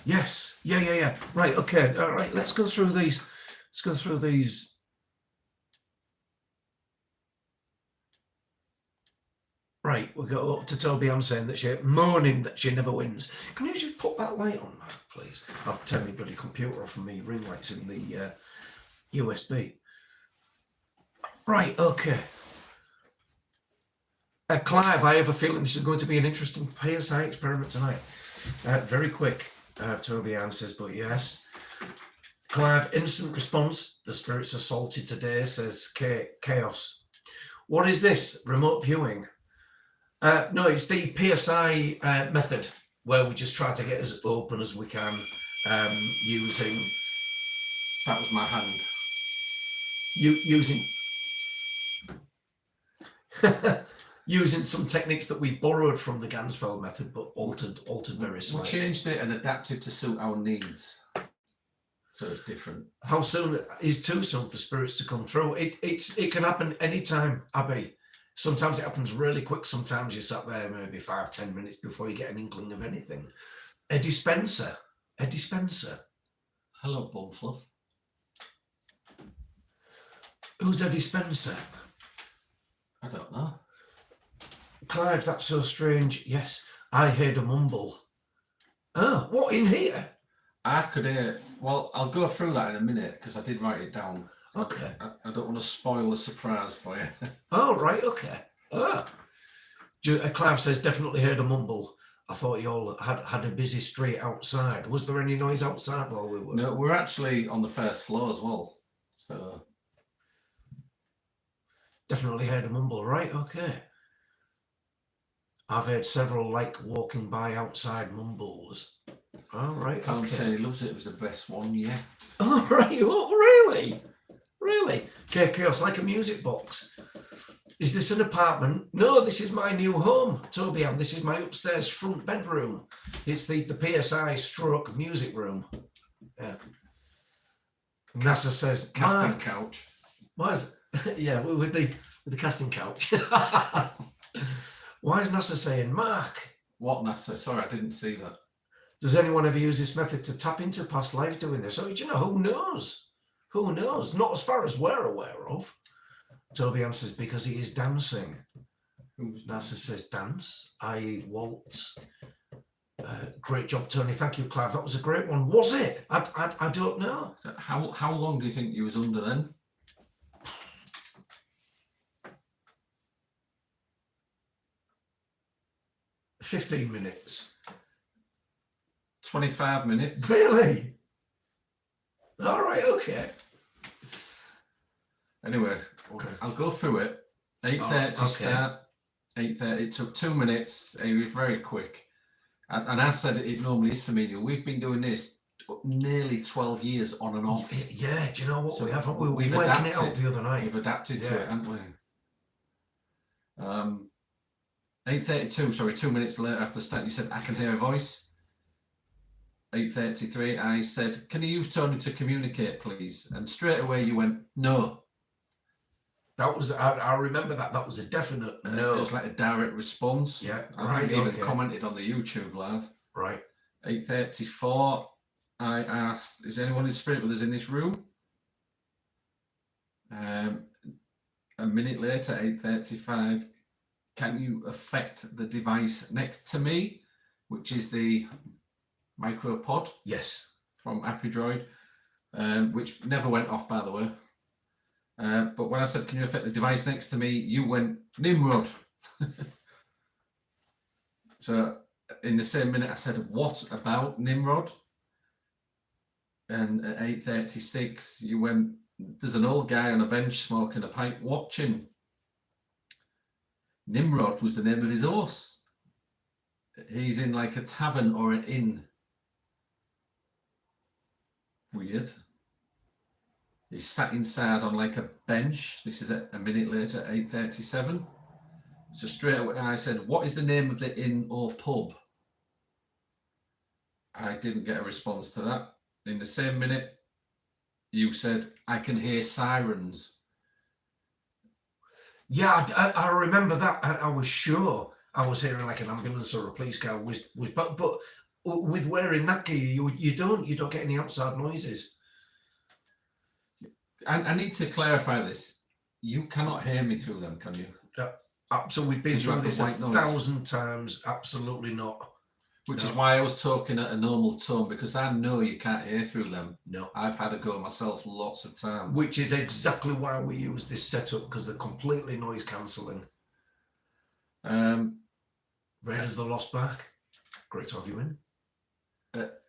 Yes. Yeah. Right. Okay. All right. Let's go through these. Right. We'll go up to Toby Ann saying that she's moaning that she never wins. Can you just put that light on, Mark, please? I'll turn my bloody computer off and me ring lights in the USB. Right. Okay. Clive, I have a feeling this is going to be an interesting PSI experiment tonight. Very quick, Toby answers, but yes. Clive, instant response. The spirits assaulted today, says Chaos. What is this? Remote viewing? No, it's the PSI method, where we just try to get as open as we can using... That was my hand. Using... using some techniques that we borrowed from the Gansfeld method, but altered very slightly. We changed it and adapted to suit our needs. So it's different. How soon is too soon for spirits to come through? It can happen anytime, Abby. Sometimes it happens really quick. Sometimes you sat there maybe 5-10 minutes before you get an inkling of anything. Eddie Spencer. Hello, Bumfluff. Who's Eddie Spencer? I don't know. Clive, that's so strange. Yes, I heard a mumble. Oh, what, in here? I could hear... Well, I'll go through that in a minute, because I did write it down. Okay. I don't want to spoil the surprise for you. Oh, right, okay. Clive says, definitely heard a mumble. I thought you all had a busy street outside. Was there any noise outside while we were? No, we're actually on the first floor as well. So... Definitely heard a mumble. Right, okay. I've heard several like walking by outside mumbles. All right, Callum okay. said he loves it. It was the best one yet. Oh, right. Oh, really? Really? Chaos, like a music box. Is this an apartment? No, this is my new home, Toby Ann. This is my upstairs front bedroom. It's the PSI stroke music room. Yeah. NASA says Casting couch. Why is yeah, with the casting couch. Why is NASA saying, Mark? What NASA? Sorry, I didn't see that. Does anyone ever use this method to tap into past lives doing this? Oh, you know, who knows? Who knows? Not as far as we're aware of. Toby answers, because he is dancing. NASA says, dance, i.e. waltz. Great job, Tony. Thank you, Clive. That was a great one. Was it? I don't know. So how long do you think you was under then? 15 minutes. 25 minutes. Really? All right, okay. Anyway, Okay. I'll go through it. 8:30 start. 8:30. It took 2 minutes. It was very quick. And I said it normally is for me. We've been doing this nearly 12 years on and off. Yeah, do you know what? So we haven't. We were we've working it out adapted. the other night. We've adapted to it, haven't we? 8:32, sorry, 2 minutes later after start, you said, I can hear a voice. 8:33, I said, can you use Tony to communicate, please? And straight away you went, no. That was, I remember that. That was a definite no. It was like a direct response. Yeah, I think they even commented on the YouTube live. Right. 8:34, I asked, is anyone in spirit with us in this room? A minute later, 8:35, can you affect the device next to me, which is the micropod? Yes. From AppyDroid, which never went off, by the way. But when I said, can you affect the device next to me, you went, Nimrod. So in the same minute, I said, what about Nimrod? And at 8:36, you went, there's an old guy on a bench smoking a pipe watching. Nimrod was the name of his horse. He's in like a tavern or an inn. Weird. He's sat inside on like a bench. This is a minute later, 8:37. So straight away I said, what is the name of the inn or pub? I didn't get a response to that. In the same minute, you said, I can hear sirens. Yeah, I remember that. I was sure I was hearing like an ambulance or a police car but with wearing that gear, you don't get any outside noises. I need to clarify this. You cannot hear me through them, can you? So we've been Did you through have the this white noise? 1,000 times. Absolutely not. Which No. is why I was talking at a normal tone, because I know you can't hear through them. No. I've had a go myself lots of times. Which is exactly why we use this setup, because they're completely noise cancelling. Raiders of the Lost Ark. Great to have you in. At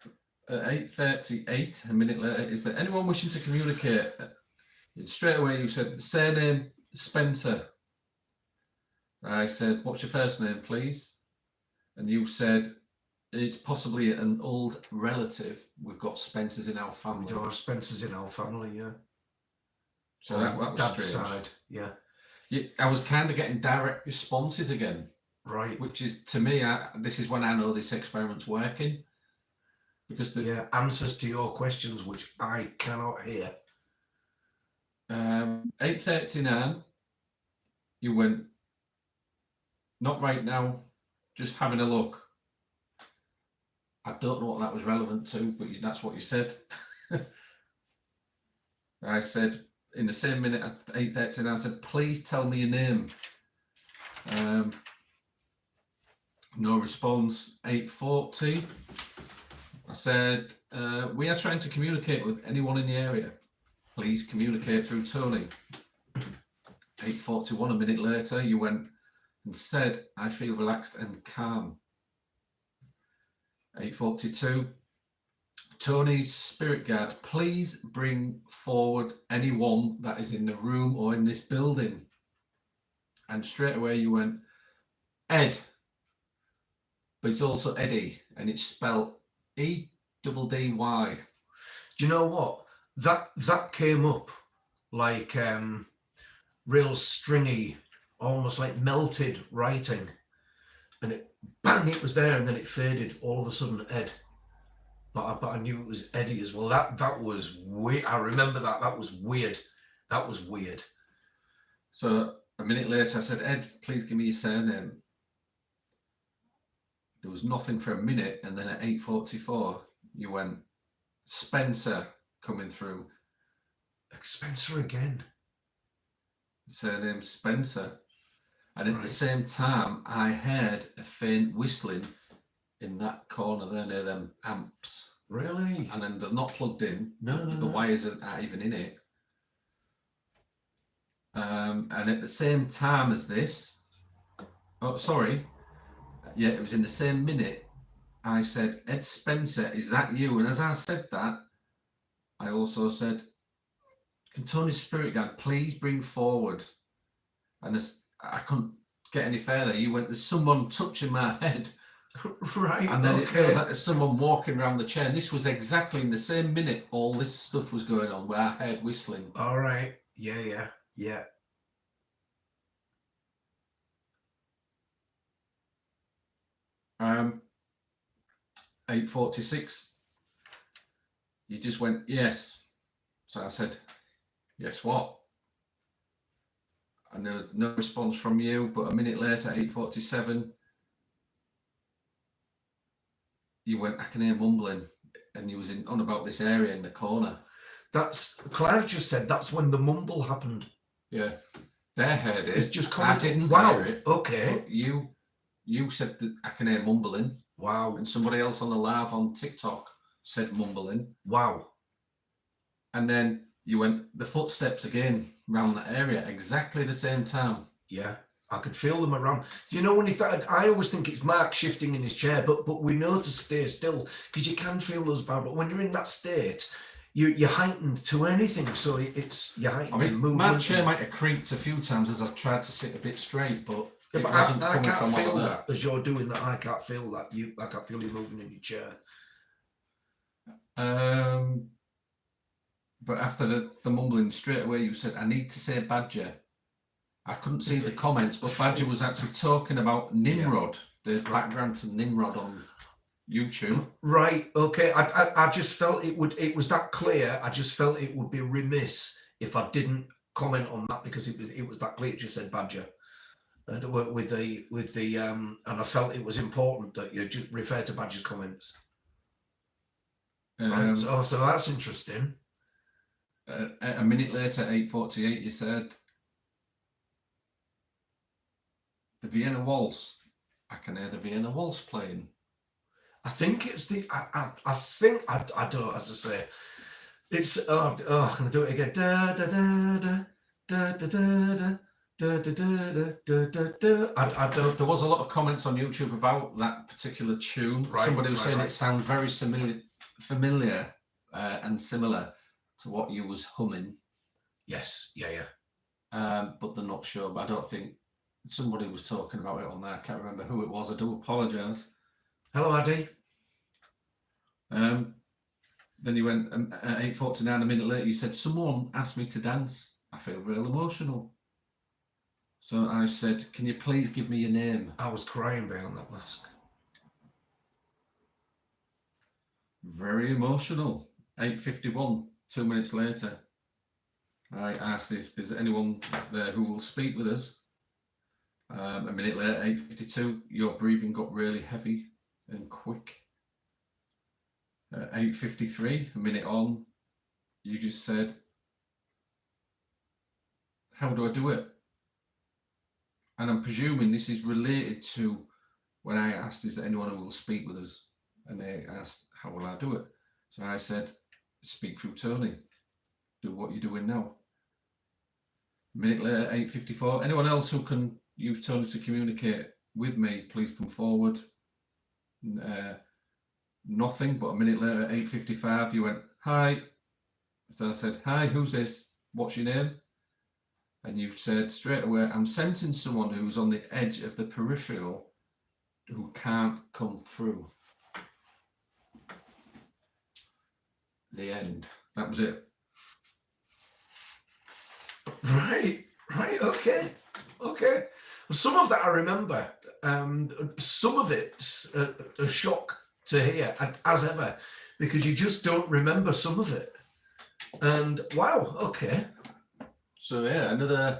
8:38, a minute later, is there anyone wishing to communicate? And straight away you said the surname Spencer. I said, what's your first name, please? And you said, it's possibly an old relative. We've got Spencers in our We family. do have Spencers in our family, yeah. So that was Dad's strange. side, yeah. I was kind of getting direct responses again. Right. Which is, to me, this is when I know this experiment's working. Because answers to your questions, which I cannot hear. 8:39, you went, not right now, just having a look. I don't know what that was relevant to, but that's what you said. I said, in the same minute at 8:39, I said, please tell me your name. No response. 8:40, I said, we are trying to communicate with anyone in the area. Please communicate through Tony. 8:41, a minute later, you went and said, I feel relaxed and calm. 8:42, Tony's spirit guide, please bring forward anyone that is in the room or in this building. And straight away you went, Ed. But it's also Eddie, and it's spelled EDDY. Do you know what? That came up like real stringy, almost like melted writing, and it was there, and then it faded. All of a sudden, Ed. But I knew it was Eddie as well. That was weird. I remember that. That was weird. That was weird. So a minute later, I said, Ed, please give me your surname. There was nothing for a minute, and then at 8:44, you went, Spencer coming through. Spencer again. Surname Spencer. And at the same time, I heard a faint whistling in that corner there near them amps. Really? And then they're not plugged in. No. The wires aren't even in it. And at the same time as this, it was in the same minute, I said, Ed Spencer, is that you? And as I said that, I also said, can Tony's spirit guide please bring forward? And as I couldn't get any further, you went, there's someone touching my head. Right. And then it feels like there's someone walking around the chair. And this was exactly in the same minute all this stuff was going on, where I heard whistling. All right. Yeah. 8:46, you just went, yes. So I said, yes, what? And there was no response from you, but a minute later, 8:47, you went, I can hear mumbling, and you was on about this area in the corner. That's, Clive just said that's when the mumble happened. Yeah, they heard it. It's just coming. I didn't hear it. Okay. But you said that I can hear mumbling. Wow. And somebody else on the live on TikTok said mumbling. Wow. And then you went, the footsteps again around that area, exactly the same time. Yeah, I could feel them around. Do you know when he thought, I always think it's Mark shifting in his chair, but we know to stay still, because you can feel those vibes. But when you're in that state, you're heightened to anything, so you're heightened to movement. My chair might have creaked a few times as I tried to sit a bit straight, but Yeah, It but wasn't I coming can't from one feel of that as you're doing that. I can't feel that. I can't feel you moving in your chair. But after the mumbling, straight away you said, I need to say Badger. I couldn't see the comments, but Badger was actually talking about Nimrod, the background to Nimrod on YouTube. Right. Okay. I just felt it was that clear. I just felt it would be remiss if I didn't comment on that because it was that clear. It just said Badger. And with the and I felt it was important that you just refer to Badger's comments. Right. So that's interesting. A minute later, 8:48, you said the Vienna Waltz. I can hear the Vienna Waltz playing. I think it's the. I think I don't. As I say, it's. I'm gonna do it again. Da da da da da da da. Da, da, da, da, da, da, da. I don't. There was a lot of comments on YouTube about that particular tune. Right, Somebody was saying right. it sounds very familiar and similar to what you was humming. Yes, yeah. But they're not sure. But I don't think somebody was talking about it on there. I can't remember who it was. I do apologise. Hello, Addy. Then you went at 8:49. A minute later, you said someone asked me to dance. I feel real emotional. So I said, can you please give me your name? I was crying behind that mask. Very emotional. 8:51, 2 minutes later. I asked if there's anyone there who will speak with us. A minute later, 8:52, your breathing got really heavy and quick. 8:53, a minute on, you just said, how do I do it? And I'm presuming this is related to when I asked, is there anyone who will speak with us? And they asked, how will I do it? So I said, speak through Tony. Do what you're doing now. A minute later, 8:54. Anyone else who can use Tony to communicate with me, please come forward. Nothing, but a minute later, 8:55, you went, hi. So I said, hi, who's this? What's your name? And you said straight away, I'm sensing someone who's on the edge of the peripheral who can't come through. The end. That was it. Right, okay. Some of that I remember. Some of it's a shock to hear, as ever, because you just don't remember some of it. And wow, okay. So yeah, another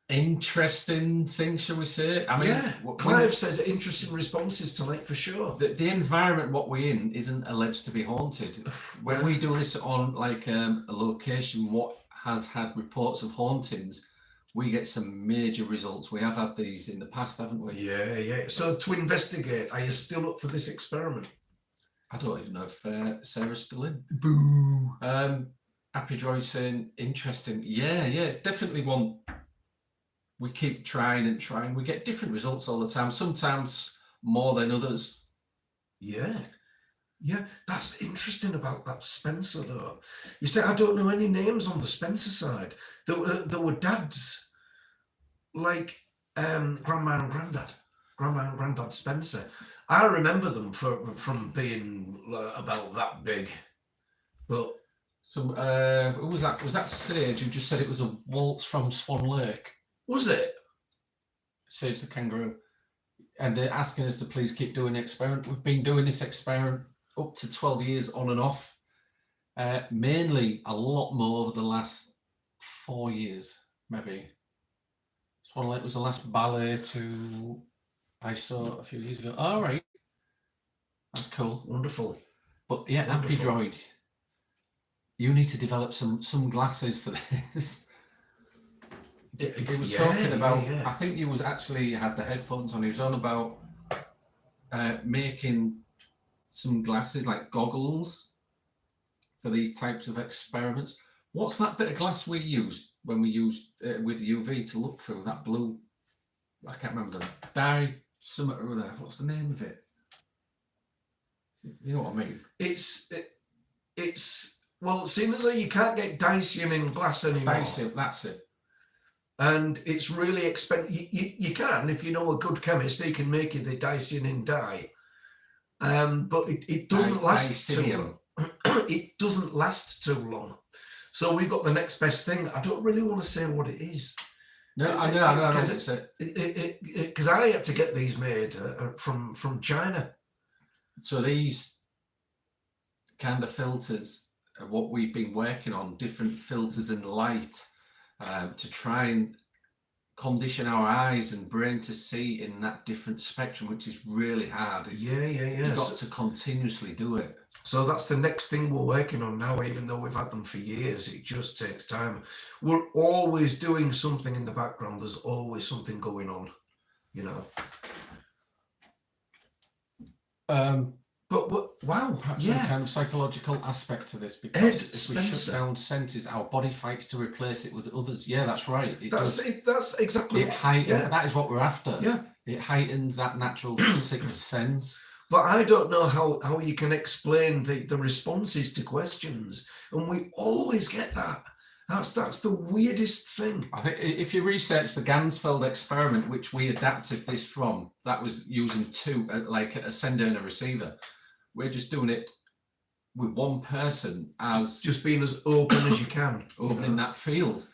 interesting thing, shall we say? I mean, yeah, Clive says interesting responses tonight for sure. The environment what we're in isn't alleged to be haunted. When we do this on like a location what has had reports of hauntings, we get some major results. We have had these in the past, haven't we? Yeah. So to investigate, are you still up for this experiment? I don't even know if Sarah's still in. Boo. Happy Droid saying interesting. Yeah, it's definitely one. We keep trying and trying. We get different results all the time. Sometimes more than others. Yeah, that's interesting about that Spencer though. You say I don't know any names on the Spencer side. There were dads like Grandma and Granddad Spencer. I remember them from being about that big. But so who was that? Was that Sage who just said it was a waltz from Swan Lake? Was it? Sage the kangaroo. And they're asking us to please keep doing the experiment. We've been doing this experiment up to 12 years on and off. Mainly a lot more over the last 4 years, maybe. Swan Lake was the last ballet I saw a few years ago. All right. That's cool. Wonderful. But yeah, Happy Droid, you need to develop some glasses for this. It was talking about, I think you was actually had the headphones on. He was on about making some glasses, like goggles, for these types of experiments. What's that bit of glass we used when we used with UV to look through that blue? I can't remember the dye. Something or other. What's the name of it? You know what I mean? It's well, seeing as though you can't get Dyson in glass anymore. Dyson, that's it. and it's really expensive. You can, if you know a good chemist, he can make you the dicyanin dye, but it doesn't last too long. It doesn't last too long. So we've got the next best thing. I don't really want to say what it is. No, I know. Because I had to get these made from China. So these kind of filters are what we've been working on, different filters and light, to try and condition our eyes and brain to see in that different spectrum, which is really hard. You've got to continuously do it. So that's the next thing we're working on now, even though we've had them for years. It just takes time. We're always doing something in the background. There's always something going on, you know. But wow, perhaps some kind of psychological aspect to this, because if we shut down senses, our body fights to replace it with others. Yeah, that's right. That's exactly it. Heightens. That is what we're after. Yeah, it heightens that natural sixth sense. But I don't know how you can explain the responses to questions, and we always get that. That's the weirdest thing. I think if you research the Gansfeld experiment, which we adapted this from, that was using two, like a sender and a receiver. We're just doing it with one person, as just being as open as you can, opening that field,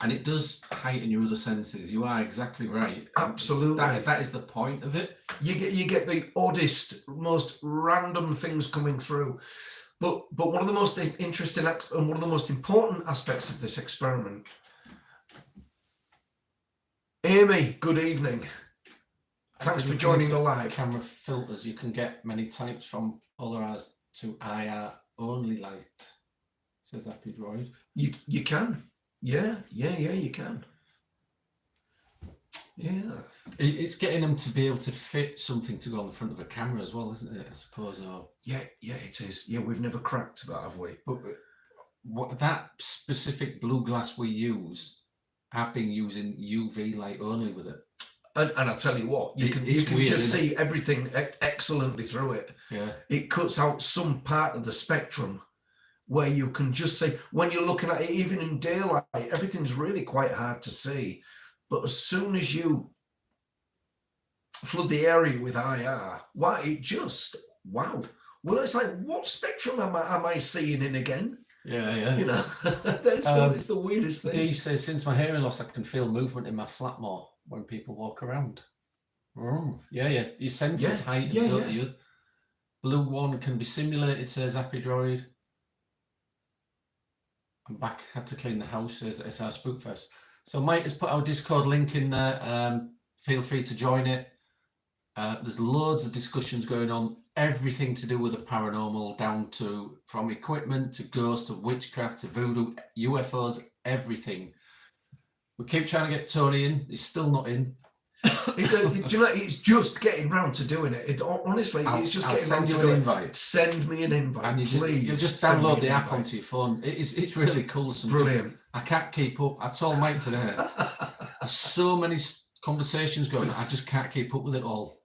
and it does heighten your other senses. You are exactly right. Absolutely, that is the point of it. You get the oddest, most random things coming through. But one of the most interesting and one of the most important aspects of this experiment. Amy, good evening. Thanks for joining the live. Camera filters, you can get many types, from polarized to IR only light, says Happy Droid. You can. Yeah, you can. Yeah. It's getting them to be able to fit something to go on the front of a camera as well, isn't it? I suppose. Or... Yeah, it is. Yeah, we've never cracked that, have we? But what that specific blue glass we use, I've been using UV light only with it. And I tell you what, you can weird, just see everything excellently through it. Yeah. It cuts out some part of the spectrum where you can just see, when you're looking at it, even in daylight, everything's really quite hard to see. But as soon as you flood the area with IR, wow, wow. Well, it's like, what spectrum am I seeing in again? Yeah. You know, it's the weirdest thing. Dee says, since my hearing loss, I can feel movement in my flat more when people walk around. Yeah. Your senses heighten, don't you? Blue one can be simulated, says Happy Droid. I'm back, had to clean the house, says SR Spookfest. So Mike has put our Discord link in there. Feel free to join it. There's loads of discussions going on, everything to do with the paranormal, down to from equipment to ghosts to witchcraft to voodoo, UFOs, everything. We keep trying to get Tony in. He's still not in. Do you know, it's just getting round to doing it. Honestly, it's just getting round to doing it. Send me an invite, and please. You just download the app onto your phone. It's really cool. Brilliant. I can't keep up. I told Mike today, there's so many conversations going on, I just can't keep up with it all.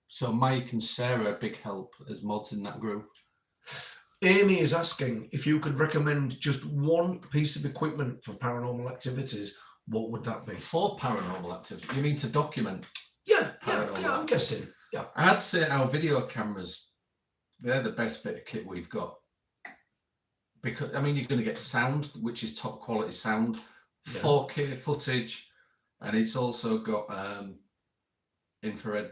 So Mike and Sarah are a big help as mods in that group. Amy is asking if you could recommend just one piece of equipment for paranormal activities. What would that be? For paranormal activities? You mean to document? Yeah, I'm guessing. Yeah. I'd say our video cameras, they're the best bit of kit we've got. Because, I mean, you're going to get sound, which is top quality sound, 4K footage, and it's also got infrared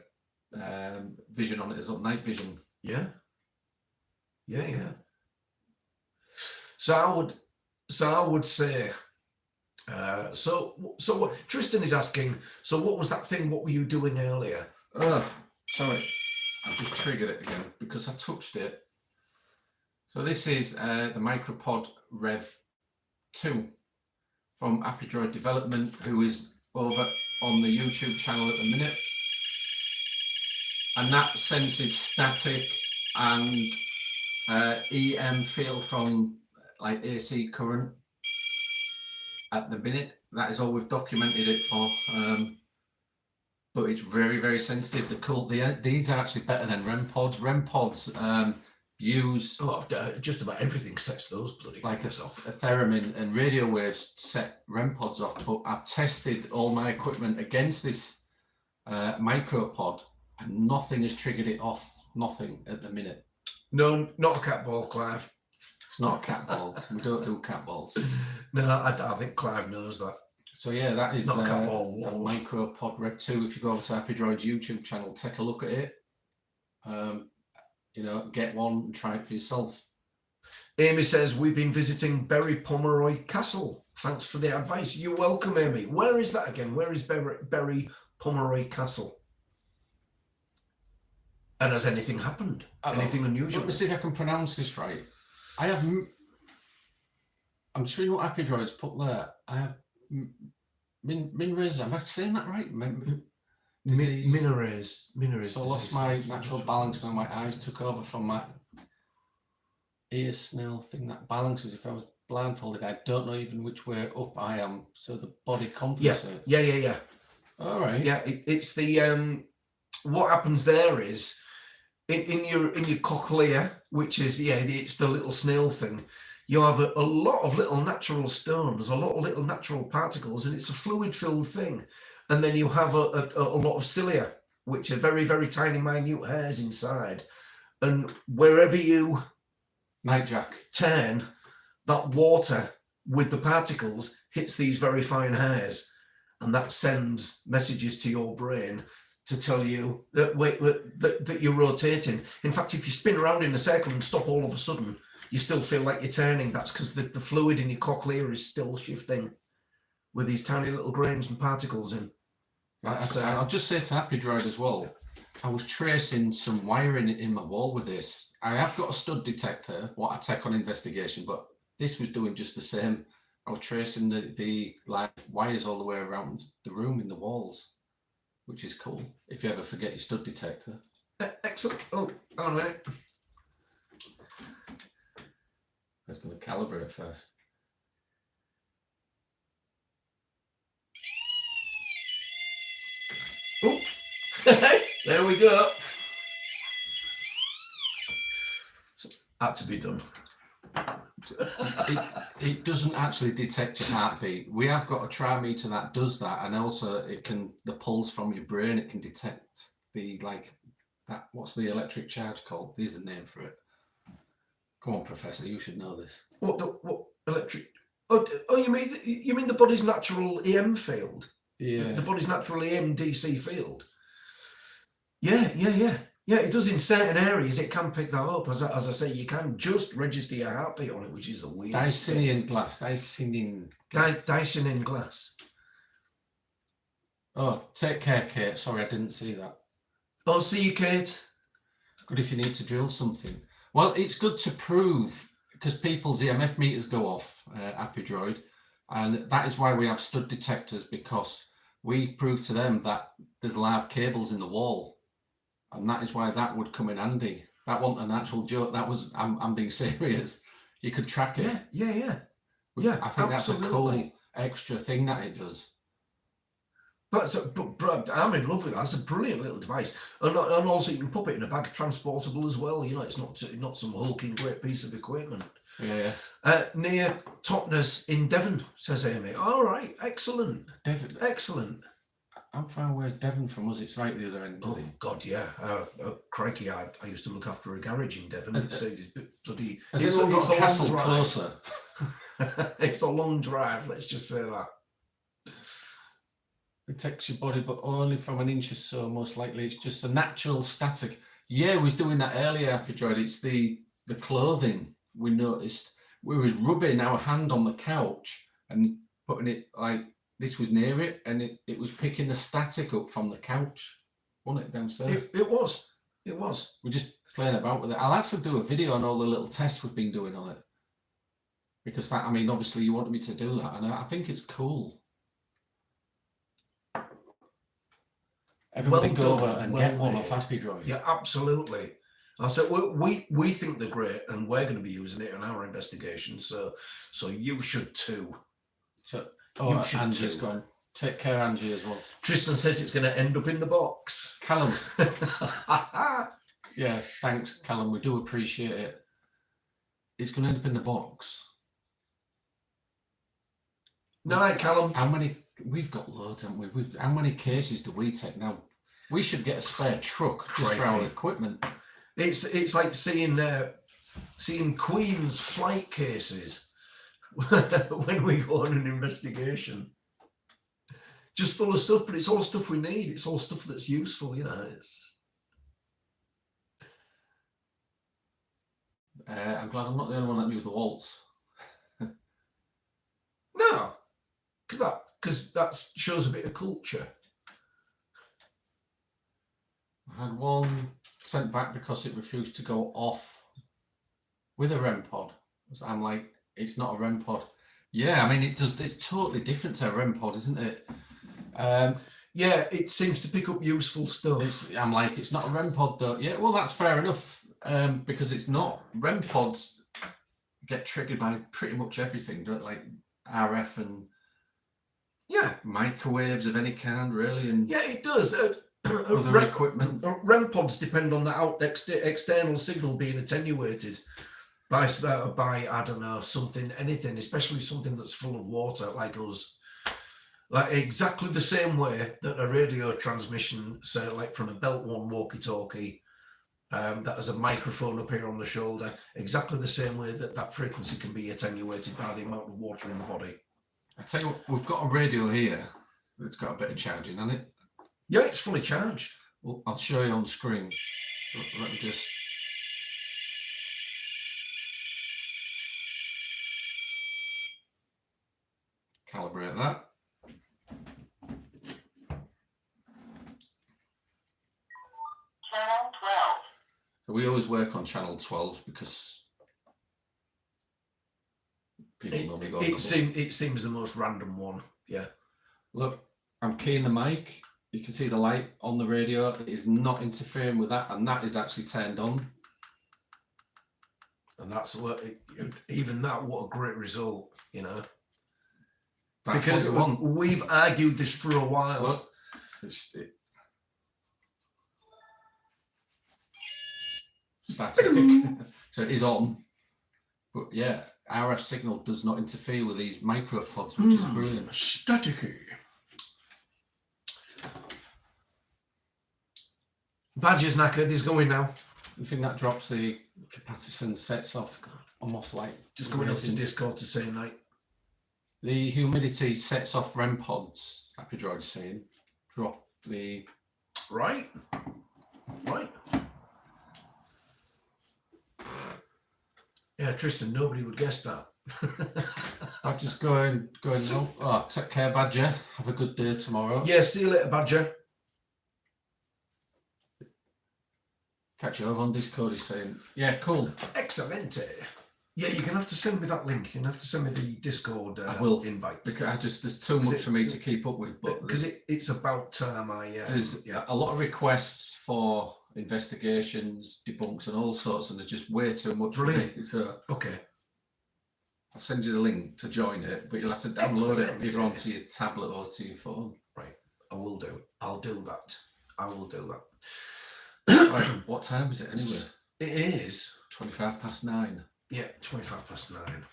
vision on it as well, night vision. Yeah. So I would say, so what Tristan is asking, so what was that thing, what were you doing earlier? Sorry, I've just triggered it again because I touched it. So this is the Micropod Rev 2 from Happy Droid Development, who is over on the YouTube channel at the minute. And that senses static and EM field from like AC current at the minute. That is all we've documented it for. But it's very, very sensitive. These are actually better than REM pods. REM pods, use just about everything sets those bloody like a things off. theremin and radio waves set REM pods off. But I've tested all my equipment against this micropod, and nothing has triggered it off. Nothing at the minute. No, not a cat ball, Clive. It's not a cat ball. We don't do cat balls. No, I think Clive knows that. So yeah, that is Not a cat the ball. micropod Rev 2. If you go over to Happy Droid's YouTube channel, take a look at it. You know, get one and try it for yourself. Amy says, we've been visiting Berry Pomeroy Castle. Thanks for the advice. You're welcome, Amy. Where is that again? Where is Berry Pomeroy Castle? And has anything happened? Anything unusual? Let me see if I can pronounce this right. I'm just reading what Happy Droid's put there. I have Minrez. Am I saying that right? Minarez. So I lost my natural balance and my eyes took over from my ear snail thing that balances. If I was blindfolded, I don't know even which way up I am. So the body compensates. Yeah. All right. Yeah, it's the what happens there is in your cochlea, which is it's the little snail thing. You have a lot of little natural stones, a lot of little natural particles, and it's a fluid-filled thing. And then you have a lot of cilia, which are very, very tiny, minute hairs inside. And wherever you Nightjack turn, that water with the particles hits these very fine hairs, and that sends messages to your brain to tell you that that you're rotating. In fact, if you spin around in a circle and stop all of a sudden, you still feel like you're turning. That's because the fluid in your cochlea is still shifting with these tiny little grains and particles in. I'll just say to Happy Droid as well, I was tracing some wiring in my wall with this. I have got a stud detector, what I take on investigation, but this was doing just the same. I was tracing the live wires all the way around the room in the walls, which is cool if you ever forget your stud detector. Excellent. Oh, hang on a minute. I was going to calibrate first. Oh, there we go. So, had to be done. It doesn't actually detect your heartbeat. We have got a trimeter that does that, and also the pulse from your brain. It can detect that. What's the electric charge called? There's a name for it. Come on, Professor, you should know this. What electric? Oh, you mean the body's natural EM field? Yeah. The body's natural EM DC field. Yeah. It does in certain areas. It can pick that up. As I say, you can just register your heartbeat on it, which is a weird. Dysonian glass. Oh, take care, Kate. Sorry, I didn't see that. Oh, see you, Kate. Good if you need to drill something. Well, it's good to prove, because people's EMF meters go off, Happy Droid, and that is why we have stud detectors, because we prove to them that there's live cables in the wall, and that is why that would come in handy. That wasn't an actual joke. That was, I'm being serious. You could track it. Yeah, I think that's a cool extra thing that it does. But I'm in love with that. It's a brilliant little device, and also you can pop it in a bag, transportable as well. You know, it's not some hulking great piece of equipment. Yeah. Near Totnes in Devon, says Amy. All right, excellent. Devon. Excellent. How far away is Devon from us? It's right at the other end. Oh God, yeah. Crikey, I used to look after a garage in Devon. Has It's a castle long drive. closer? It's a long drive. Let's just say that. It takes your body, but only from an inch or so, most likely. It's just a natural static. Yeah, we was doing that earlier, Happy Droid. It's the clothing we noticed. We was rubbing our hand on the couch and putting it like this was near it, and it was picking the static up from the couch, wasn't it, downstairs? It was. We're just playing about with it. I'll actually do a video on all the little tests we've been doing on it. Because that, I mean, obviously you wanted me to do that, and I think it's cool. Everybody go over and get one off Happy Droid. Yeah, absolutely. I said we think they're great, and we're going to be using it in our investigation. So you should too. So Angie's gone. Take care, Angie, as well. Tristan says it's going to end up in the box. Callum. Yeah, thanks, Callum. We do appreciate it. It's going to end up in the box. No, Callum. How many? We've got loads, haven't we? How many cases do we take now? We should get a spare truck just for our equipment. It's like seeing Queen's flight cases when we go on an investigation. Just full of stuff, but it's all stuff we need. It's all stuff that's useful, you know. I'm glad I'm not the only one that knew the waltz. No, because that shows a bit of culture. I had one sent back because it refused to go off with a REM pod. So I'm like, it's not a REM pod. Yeah, I mean, it does. It's totally different to a REM pod, isn't it? Yeah, it seems to pick up useful stuff. I'm like, it's not a REM pod though. Yeah, well, that's fair enough, because it's not. REM pods get triggered by pretty much everything, don't like RF and microwaves of any kind, really. And yeah, it does. Other equipment. REM pods depend on the external signal being attenuated by I don't know, anything, especially something that's full of water like us. Like exactly the same way that a radio transmission, say like from a Belt 1 walkie-talkie, that has a microphone up here on the shoulder, exactly the same way that frequency can be attenuated by the amount of water in the body. I tell you what, we've got a radio here that's got a bit of charging on it. Yeah, it's fully charged. Well, I'll show you on screen. Let me just... calibrate that. Channel 12. So we always work on channel 12 because people normally go. It seems the most random one. Yeah. Look, I'm keying the mic. You can see the light on the radio. It is not interfering with that, and that is actually turned on. And that's what, even that, what a great result, you know. That's because what we want. We've argued this for a while. Look, static. So it is on. But yeah, RF signal does not interfere with these micropods, which is brilliant. Staticky. Badger's knackered, he's going now. You think that drops the capacitance sets off? I'm off like just going up to Discord to say night. The humidity sets off REM pods. Happy Droid saying, drop the right. Yeah, Tristan, nobody would guess that. I'm just going. Oh, take care, Badger. Have a good day tomorrow. Yeah, see you later, Badger. Catch you over on Discord, he's saying. Yeah, cool. Excellent. Yeah, you're gonna have to send me that link. You're gonna have to send me the Discord I will. invite. Because there's too much for me to keep up with. But because it's about time there's a lot of requests for investigations, debunks, and all sorts, and there's just way too much for me. So okay, I'll send you the link to join it, but you'll have to download it either onto your tablet or to your phone. Right, I will do. I'll do that. I will do that. Right, what time is it anyway? It is 9:25. Yeah, 9:25.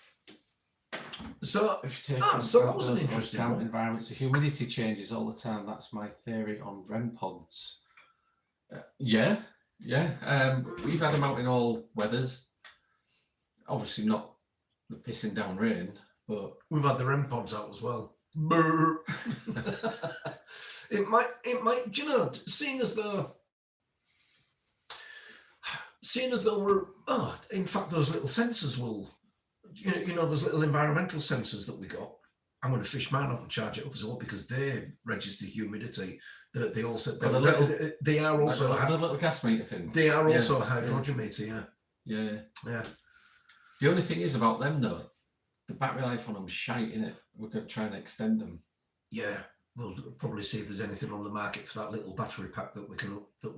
So, if you take that was an interesting one. Environments, the humidity changes all the time. That's my theory on REM pods. Yeah. We've had them out in all weathers. Obviously not the pissing down rain, but we've had the REM pods out as well. It might. Do you know? Seeing as though we're, in fact, those little sensors will, you know, those little environmental sensors that we got. I'm going to fish mine up and charge it up as well because they register humidity. They also they are also the little gas meter thing. They are also a hydrometer. Yeah. The only thing is about them though, the battery life on them is shite, innit? We're going to try and extend them. Yeah. We'll probably see if there's anything on the market for that little battery pack that we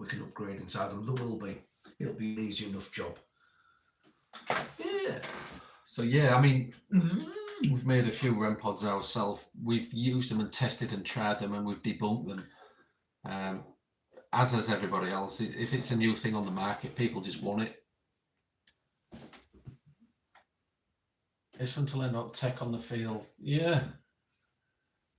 can upgrade inside them. There will be. It'll be an easy enough job. Yes. So yeah, I mean, we've made a few REM pods ourselves. We've used them and tested and tried them, and we've debunked them. as has everybody else. If it's a new thing on the market, people just want it. It's fun to learn about tech on the field. Yeah.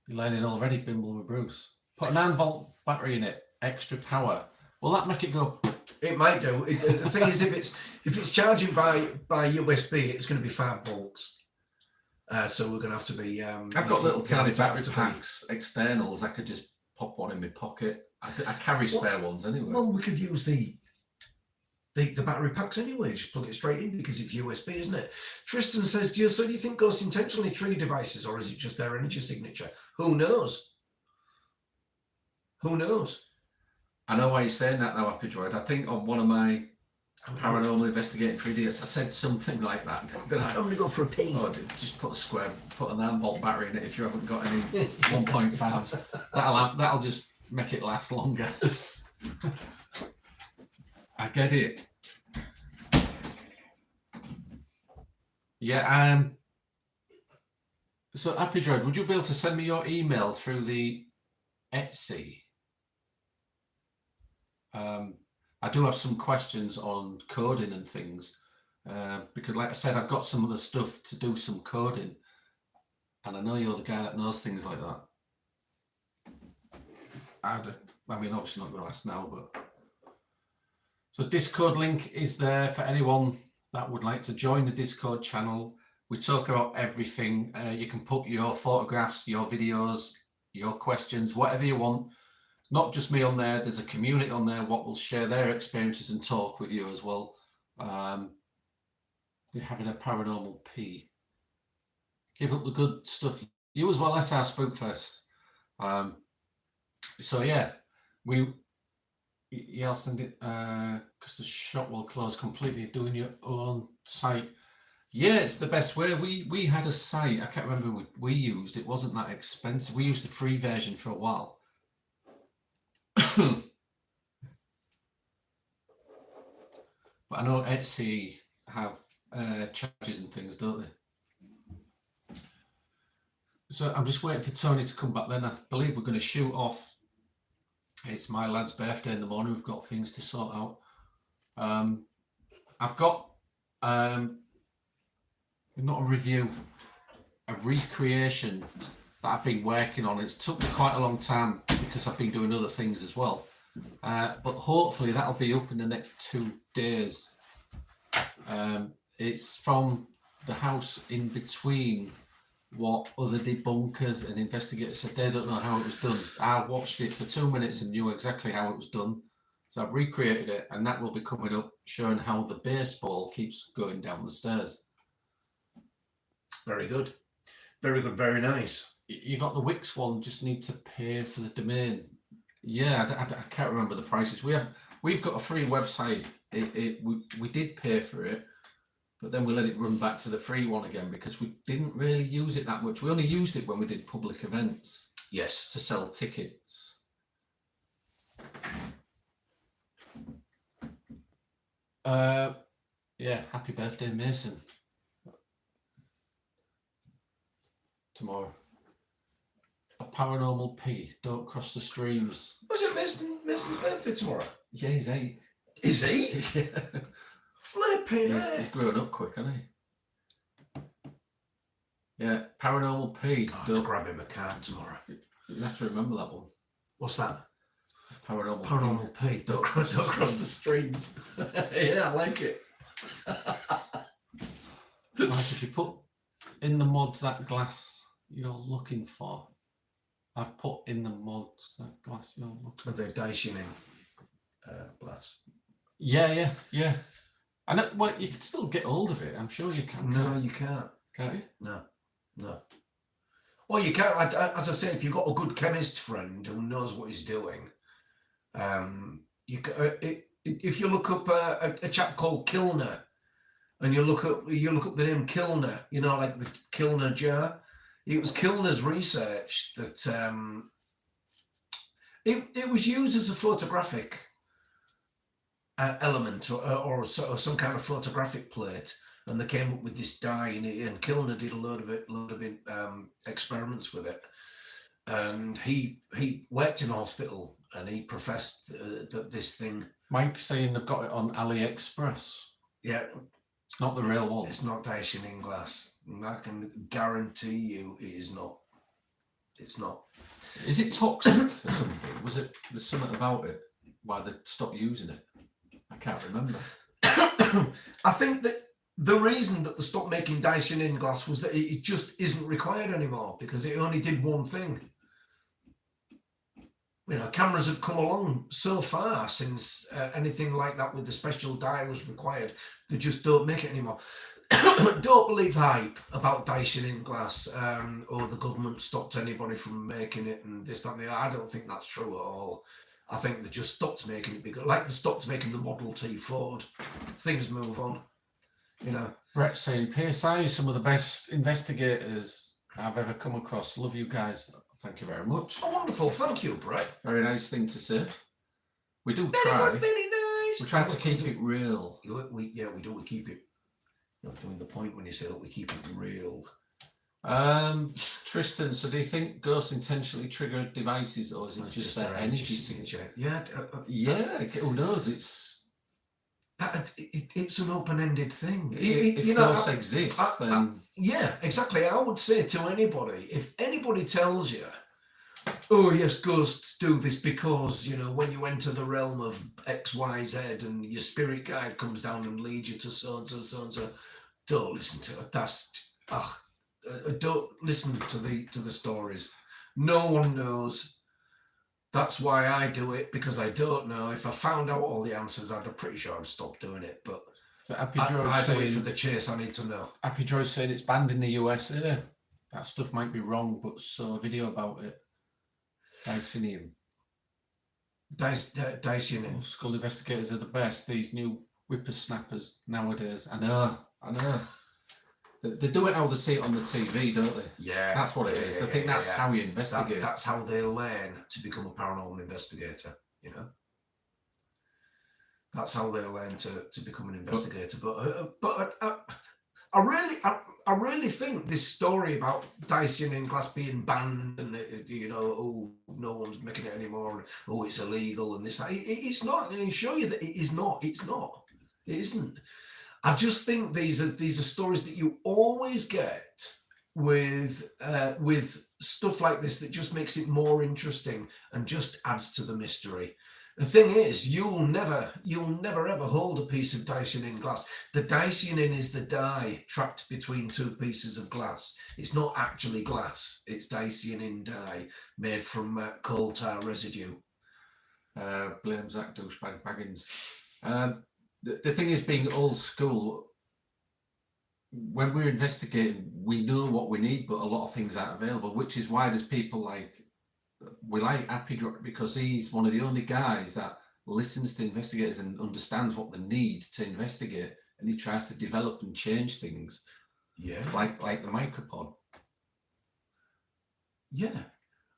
You're learning already, Bimble with Bruce. Put a 9-volt battery in it, extra power. Will that make it go? It might do. The thing is, if it's charging by USB, it's going to be 5 volts. So we're going to have to be. I've got little tiny battery packs, externals. I could just pop one in my pocket. I carry spare ones anyway. Well, we could use the battery packs anyway. Just plug it straight in because it's USB, isn't it? Tristan says, so do you think ghosts intentionally trigger devices, or is it just their energy signature? Who knows? Who knows? I know why you're saying that now, Happy Droid. I think on one of my paranormal investigating for idiots, I said something like that. I'm going to go for a pee. Oh, just put a 9-volt battery in it if you haven't got any 1.5s. That'll just make it last longer. I get it. Yeah. So, Happy Droid, would you be able to send me your email through the Etsy? I do have some questions on coding and things because, like I said, I've got some of the stuff to do some coding, and I know you're the guy that knows things like that. I mean, obviously not going to ask now, but so Discord link is there for anyone that would like to join the Discord channel. We talk about everything. You can put your photographs, your videos, your questions, whatever you want. Not just me on there. There's a community on there what will share their experiences and talk with you as well. You're having a paranormal pee. Keep up the good stuff. You as well, SR Spookfest. So yeah, I'll send it because the shop will close completely. Doing your own site. Yeah, it's the best way. We had a site. I can't remember what we used. It wasn't that expensive. We used the free version for a while. But I know Etsy have charges and things, don't they? So I'm just waiting for Tony to come back then. I believe we're going to shoot off. It's my lad's birthday in the morning. We've got things to sort out. I've got not a review, a recreation that I've been working on. It's took me quite a long time because I've been doing other things as well. But hopefully that'll be up in the next 2 days. It's from the house in between what other debunkers and investigators said they don't know how it was done. I watched it for 2 minutes and knew exactly how it was done. So I've recreated it, and that will be coming up showing how the baseball keeps going down the stairs. Very good. Very good. Very nice. You got the Wix one, just need to pay for the domain. Yeah, I can't remember the prices. We've got a free website. We did pay for it, but then we let it run back to the free one again because we didn't really use it that much. We only used it when we did public events. Yes. To sell tickets. Yeah, happy birthday, Mason. Tomorrow. A paranormal pee. Don't cross the streams. Was it Mason's birthday tomorrow? Yeah, he's 8. Is he? Yeah. Flipping He's growing up quick, hasn't he? Yeah, paranormal pee. I have to grab him a card tomorrow. You have to remember that one. What's that? Paranormal pee. Don't cross the streams. Yeah, I like it. Like if you put in the mods that glass you're looking for. I've put in the mods that glass you're looking for. Are they dicing in glass? Yeah. And well, you can still get hold of it. I'm sure you can. No, you can't. Can't you? No. Well, you can't. As I say, if you've got a good chemist friend who knows what he's doing, if you look up a chap called Kilner, and you look up the name Kilner, you know, like the Kilner jar. It was Kilner's research that it was used as a photographic element or some kind of photographic plate, and they came up with this dye, and Kilner did a load of experiments with it, and he worked in a hospital and he professed that this thing. Mike's saying they've got it on AliExpress. Yeah, it's not the real one. It's not Dacian in glass. And I can guarantee you it is not. It's not. Is it toxic or something? There's something about it? Why they stopped using it? I can't remember. I think that the reason that they stopped making Dacian in glass was that it just isn't required anymore because it only did one thing. You know, cameras have come along so far since anything like that with the special dye was required. They just don't make it anymore. Don't believe the hype about Dacian in glass, or the government stopped anybody from making it and this, that, and the other. I don't think that's true at all. I think they just stopped making it because, like they stopped making the Model T Ford. Things move on, you know. Brett's saying PSI is some of the best investigators I've ever come across. Love you guys. Thank you very much. Oh, wonderful. Thank you, Brett. Very nice thing to say. We do very try. Good, very nice. We try to keep it real. We do. We keep it. You're doing the point when you say that we keep it real. Tristan, so do you think ghosts intentionally trigger devices, or is it just their energy signature? Yeah. Who knows? It's an open-ended thing. If ghosts exist, then yeah, exactly. I would say to anybody, if anybody tells you, oh yes, ghosts do this because, you know, when you enter the realm of X, Y, Z, and your spirit guide comes down and leads you to so and so, so and so, don't listen to it. Don't listen to the stories. No one knows. That's why I do it, because I don't know. If I found out all the answers, I'm pretty sure I'd stop doing it. But I do it for the chase. I need to know. Happy Droid saying it's banned in the USA. That stuff might be wrong, but saw a video about it. Dicinium. Dicinium. Skull investigators are the best. These new whippersnappers nowadays. I know. They do it how they see it on the TV, don't they? Yeah. That's what it is. I think that's how you investigate. That's how they learn to become a paranormal investigator, you know? That's how they learn to become an investigator. But I really think this story about Dacian in glass being banned and, you know, oh, no one's making it anymore, oh, it's illegal and this, it's not. I can show you that it is not. It's not. It isn't. I just think these are stories that you always get with stuff like this that just makes it more interesting and just adds to the mystery. The thing is, you'll never ever hold a piece of Dacian in glass. The Dacian in is the dye trapped between two pieces of glass. It's not actually glass. It's Dacian in dye made from coal tar residue. Blame Zach douchebag Baggins. The thing is, being old school, when we're investigating, we know what we need, but a lot of things aren't available, which is why there's people like, we like Happy Drop, because he's one of the only guys that listens to investigators and understands what they need to investigate, and he tries to develop and change things. Yeah. Like the micropod. Yeah.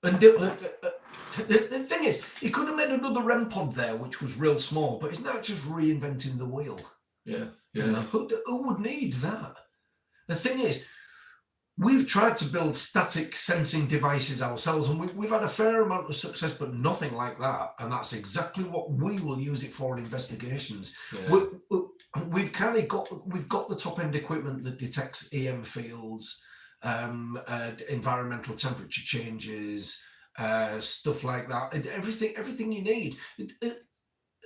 And the thing is, he could have made another REM pod there, which was real small, but it's not just reinventing the wheel. Yeah. You know, who would need that? The thing is, we've tried to build static sensing devices ourselves, and we've had a fair amount of success, but nothing like that. And that's exactly what we will use it for in investigations. Yeah. We've got the top end equipment that detects EM fields, environmental temperature changes, stuff like that, and everything you need. The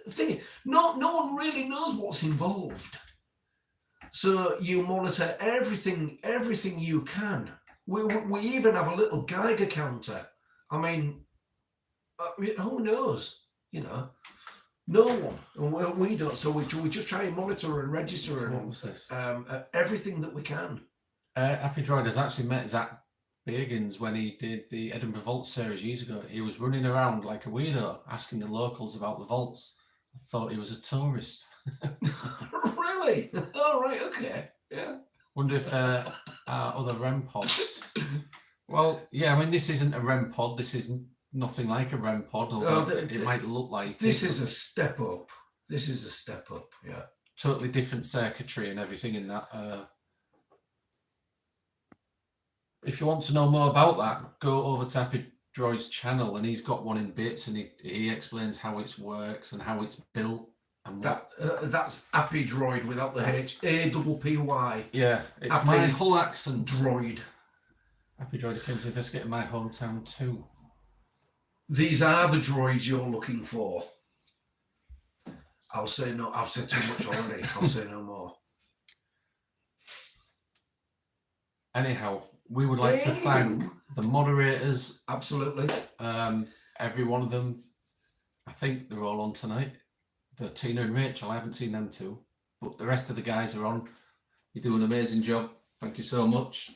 thing is, no one really knows what's involved, so you monitor everything you can. We even have a little Geiger counter. I mean, who knows? You know, no one. We don't. So we just try and monitor and register everything that we can. Happy Droid has actually met Zach Bagans when he did the Edinburgh Vault series years ago. He was running around like a weirdo, asking the locals about the vaults. I thought he was a tourist. Really? Oh, right, okay. Yeah. Wonder if other REM pods. Well, yeah, I mean, this isn't a REM pod. This isn't nothing like a REM pod, although it might look like this is a step up. This is a step up, yeah. Totally different circuitry and everything in that. If you want to know more about that, go over to Droid's channel, and he's got one in bits, and he explains how it works and how it's built. And that's Appy Droid without the H. APPY. Yeah, it's Appy my whole accent. Droid. Appy Droid came to investigate in my hometown too. These are the droids you're looking for. I'll say no. I've said too much already. I'll say no more. Anyhow, we would like to thank the moderators. Absolutely. Every one of them. I think they're all on tonight. The Tina and Rachel, I haven't seen them too, but the rest of the guys are on. You do an amazing job. Thank you so much.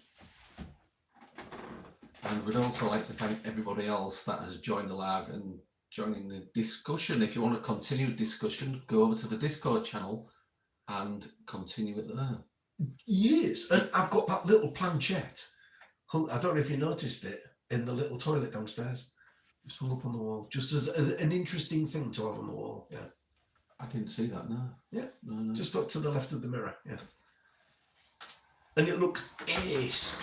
And we'd also like to thank everybody else that has joined the live and joining the discussion. If you want to continue discussion, go over to the Discord channel and continue it there. Yes, and I've got that little planchette. I don't know if you noticed it in the little toilet downstairs. Just hung up on the wall, just as an interesting thing to have on the wall. Yeah, I didn't see that. No. Yeah, No. just up to the left of the mirror. Yeah, and it looks ace.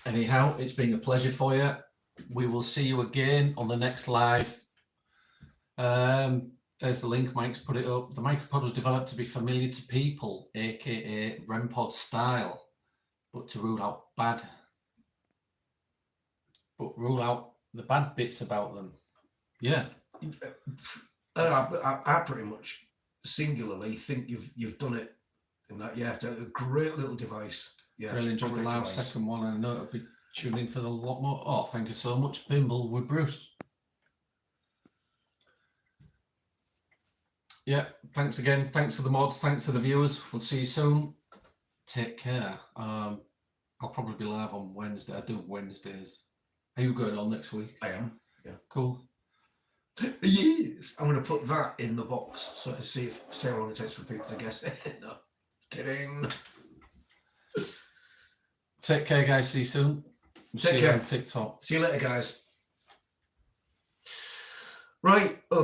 Anyhow, it's been a pleasure for you. We will see you again on the next live. There's the link. Mike's put it up. The micropod was developed to be familiar to people, aka REM-pod style, but to rule out the bad bits about them. Yeah. I pretty much singularly think you've done it in that. Yeah, it's a great little device. Yeah, Really enjoyed the great live device. second one, and I know it'll be tuning in for a lot more. Oh, thank you so much, Bimble with Bruce. Yeah, thanks again. Thanks for the mods. Thanks to the viewers. We'll see you soon. Take care. I'll probably be live on Wednesday. I do Wednesdays. Are you going on next week? I am. Yeah. Cool. Yes, I'm going to put that in the box so to see how long it takes for people to guess. No, kidding. Take care, guys. See you soon. Take See care. you on TikTok. See you later, guys. Right.